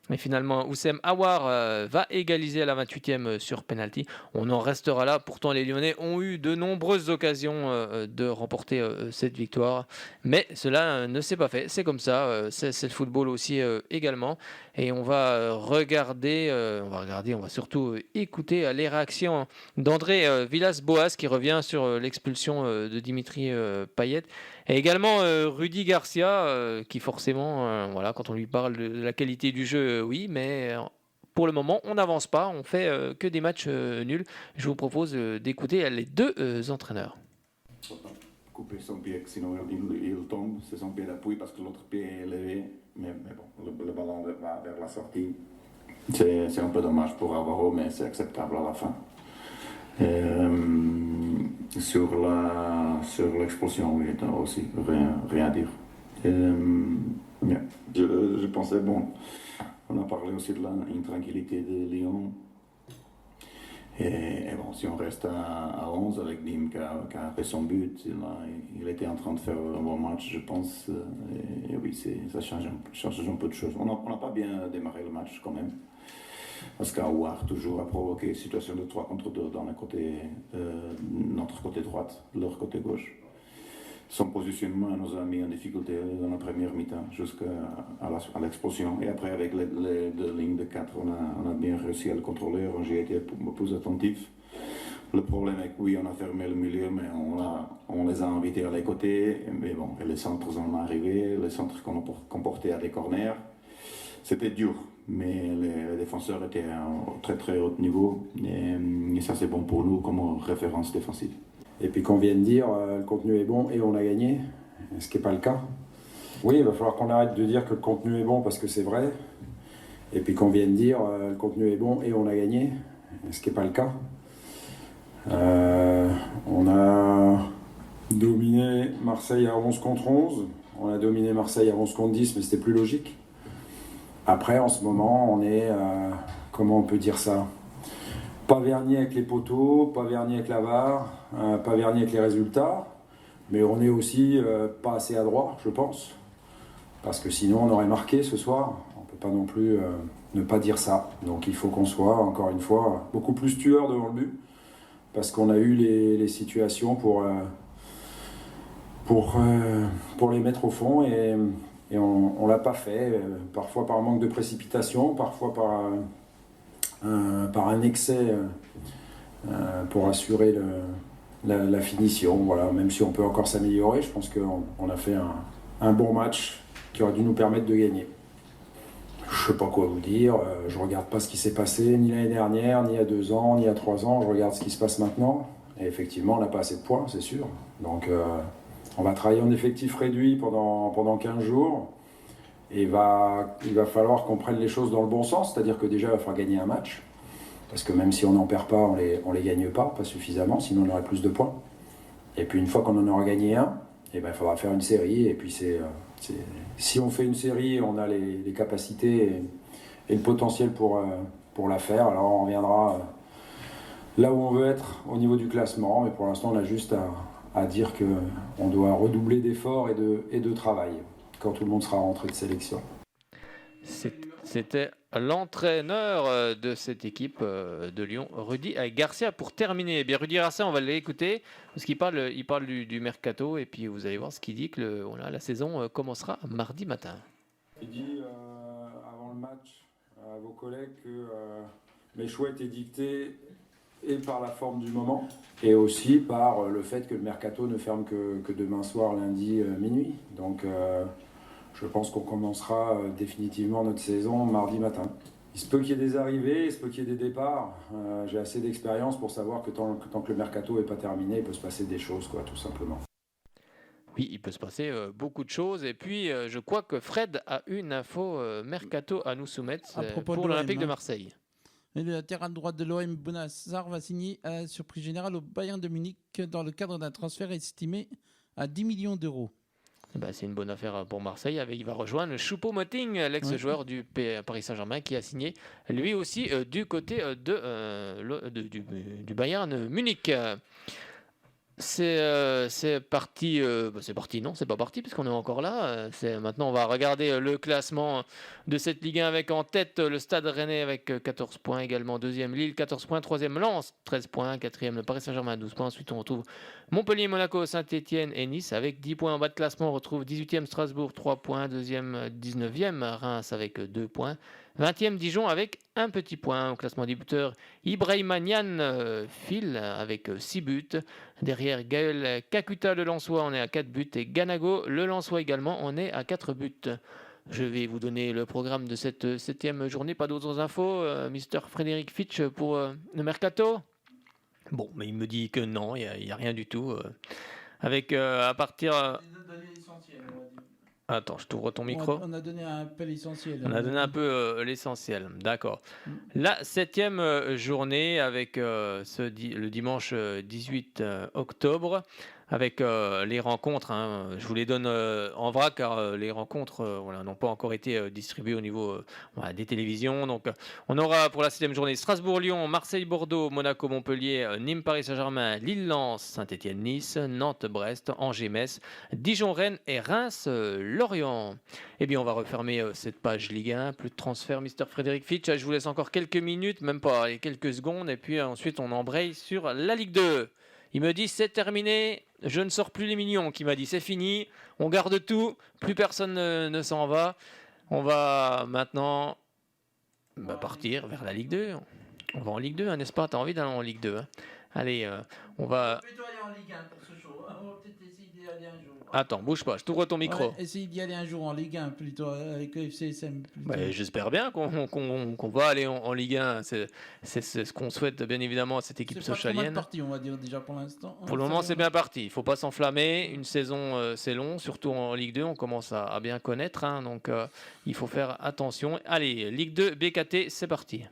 Speaker 2: Mais finalement, Oussem Aouar va égaliser à la 28e sur penalty. On en restera là. Pourtant, les Lyonnais ont eu de nombreuses occasions de remporter cette victoire. Mais cela ne s'est pas fait. C'est comme ça. C'est le football aussi également. Et on va regarder, on va surtout écouter les réactions d'André Villas-Boas qui revient sur l'expulsion de Dimitri Payet. Et également Rudy Garcia qui forcément, quand on lui parle de la qualité du jeu, oui, mais pour le moment on n'avance pas, on fait que des matchs nuls. Je vous propose d'écouter les deux entraîneurs.
Speaker 1: Couper son pied, sinon il tombe, c'est son pied d'appui parce que l'autre pied est élevé, mais bon, le ballon va vers la sortie. C'est un peu dommage pour Alvaro, mais c'est acceptable à la fin. Sur l'expulsion, oui, aussi, rien à dire. Je pensais, on a parlé aussi de l'intranquillité de Lyon. Et bon, si on reste à 11 avec Dim qui a fait son but, il était en train de faire un bon match, je pense. Et oui, ça change un peu de choses. On n'a pas bien démarré le match quand même. Parce qu'Aouar toujours a provoqué une situation de 3 contre 2 dans notre côté droite, leur côté gauche. Son positionnement nous a mis en difficulté dans la première mi-temps jusqu'à l'explosion. Et après, avec les 2 lignes de 4, on a bien réussi à le contrôler. J'ai été plus attentif. Le problème est que oui, on a fermé le milieu, mais on les a invités à les côtés. Mais bon, et les centres sont arrivés, les centres qu'on portait à des corners. C'était dur, mais les défenseurs étaient à un très très haut niveau. Et ça, c'est bon pour nous comme référence défensive.
Speaker 22: Et puis qu'on vient de dire, le contenu est bon et on a gagné, ce qui n'est pas le cas. Oui, il va falloir qu'on arrête de dire que le contenu est bon parce que c'est vrai. Et puis qu'on vient de dire, le contenu est bon et on a gagné, ce qui n'est pas le cas. On a dominé Marseille à 11 contre 11. On a dominé Marseille à 11 contre 10, mais c'était plus logique. Après, en ce moment, on est, comment on peut dire ça ? Pas verni avec les poteaux, pas verni avec la VAR, pas verni avec les résultats, mais on est aussi pas assez adroit, je pense, parce que sinon on aurait marqué ce soir. On ne peut pas non plus ne pas dire ça. Donc il faut qu'on soit, encore une fois, beaucoup plus tueur devant le but, parce qu'on a eu les situations pour les mettre au fond et on ne l'a pas fait, parfois par manque de précipitation, parfois par un excès pour assurer la finition. Voilà. Même si on peut encore s'améliorer, je pense qu'on a fait un bon match qui aurait dû nous permettre de gagner. Je ne sais pas quoi vous dire, je ne regarde pas ce qui s'est passé ni l'année dernière, ni il y a 2 ans, ni il y a 3 ans, je regarde ce qui se passe maintenant. Et effectivement, on n'a pas assez de points, c'est sûr. Donc on va travailler en effectif réduit pendant 15 jours. Et il va falloir qu'on prenne les choses dans le bon sens, c'est-à-dire que déjà il va falloir gagner un match, parce que même si on n'en perd pas, on les gagne pas suffisamment, sinon on aurait plus de points. Et puis une fois qu'on en aura gagné un, il faudra faire une série, et puis si on fait une série, on a les capacités et le potentiel pour la faire, alors on reviendra là où on veut être au niveau du classement, mais pour l'instant on a juste à dire qu'on doit redoubler d'efforts et de travail quand tout le monde sera rentré de sélection.
Speaker 2: C'était l'entraîneur de cette équipe de Lyon, Rudy Garcia. Pour terminer, eh bien Rudy Garcia, on va l'écouter parce qu'il parle du mercato et puis vous allez voir ce qu'il dit que la saison commencera mardi matin.
Speaker 22: Il dit avant le match à vos collègues que les choix étaient dictés et par la forme du moment et aussi par le fait que le mercato ne ferme que demain soir, lundi minuit. Donc je pense qu'on commencera définitivement notre saison mardi matin. Il se peut qu'il y ait des arrivées, il se peut qu'il y ait des départs. J'ai assez d'expérience pour savoir que tant que le mercato n'est pas terminé, il peut se passer des choses, quoi, tout simplement.
Speaker 2: Oui, il peut se passer beaucoup de choses. Et puis, je crois que Fred a une info mercato à nous soumettre pour l'Olympique de Marseille.
Speaker 4: Le latéral droit de l'OM, Bonassar, va signer à la surprise générale au Bayern de Munich dans le cadre d'un transfert estimé à 10 millions d'euros.
Speaker 2: C'est une bonne affaire pour Marseille. Il va rejoindre Choupo-Moting, l'ex-joueur du Paris Saint-Germain, qui a signé lui aussi du côté du Bayern Munich. C'est parti. C'est parti, non, c'est pas parti, puisqu'on est encore là. Maintenant, on va regarder le classement de cette Ligue 1 avec en tête le Stade Rennais avec 14 points, également deuxième Lille, 14 points, troisième Lens, 13 points, quatrième le Paris Saint-Germain, 12 points. Ensuite, on retrouve Montpellier, Monaco, Saint-Etienne et Nice avec 10 points. En bas de classement, on retrouve 18e Strasbourg, 3 points, deuxième 19e Reims avec 2 points. 20e Dijon avec un petit point. Au classement des buteurs, Ibrahima Niane file avec 6 buts. Derrière Gaël Kakuta, le Lensois, on est à 4 buts. Et Ganago, le Lensois également, on est à 4 buts. Je vais vous donner le programme de cette 7e journée. Pas d'autres infos, Mr. Frédéric Fitch pour le Mercato. Bon, mais il me dit que non, il n'y a rien du tout. Avec à partir... Attends, je t'ouvre ton micro.
Speaker 4: On a donné un peu l'essentiel.
Speaker 2: On a donné un peu l'essentiel, d'accord. La 7e journée avec le dimanche 18 octobre, avec les rencontres. Je vous les donne en vrac car les rencontres n'ont pas encore été distribuées au niveau des télévisions. Donc, on aura pour la 7e journée Strasbourg-Lyon, Marseille-Bordeaux, Monaco-Montpellier, Nîmes-Paris-Saint-Germain, Lille-Lens, Saint-Etienne-Nice, Nantes-Brest, Angers-Metz, Dijon-Rennes et Reims-Lorient. Eh bien, on va refermer cette page Ligue 1. Plus de transfert, Mr. Frédéric Fitch. Je vous laisse encore quelques minutes, même pas quelques secondes. Et puis ensuite, on embraye sur la Ligue 2. Il me dit c'est terminé, je ne sors plus les millions. Qui m'a dit c'est fini, on garde tout, plus personne ne s'en va. On va maintenant partir vers la Ligue 2. On va en Ligue 2, n'est-ce pas? T'as envie d'aller en Ligue 2 Allez, on va...
Speaker 4: plutôt aller en Ligue 1 pour ce show. On va peut-être essayer d'y aller un jour.
Speaker 2: Attends, bouge pas, je t'ouvre ton micro.
Speaker 4: Ouais, essayer d'y aller un jour en Ligue 1 plutôt, avec le FCSM.
Speaker 2: J'espère bien qu'on va aller en Ligue 1. C'est ce qu'on souhaite bien évidemment à cette équipe sochalienne.
Speaker 4: C'est pas parti, on va dire déjà pour l'instant.
Speaker 2: Pour le moment, c'est bien parti. Il ne faut pas s'enflammer. Une saison, c'est long, surtout en Ligue 2. On commence à bien connaître, donc il faut faire attention. Allez, Ligue 2, BKT, c'est parti.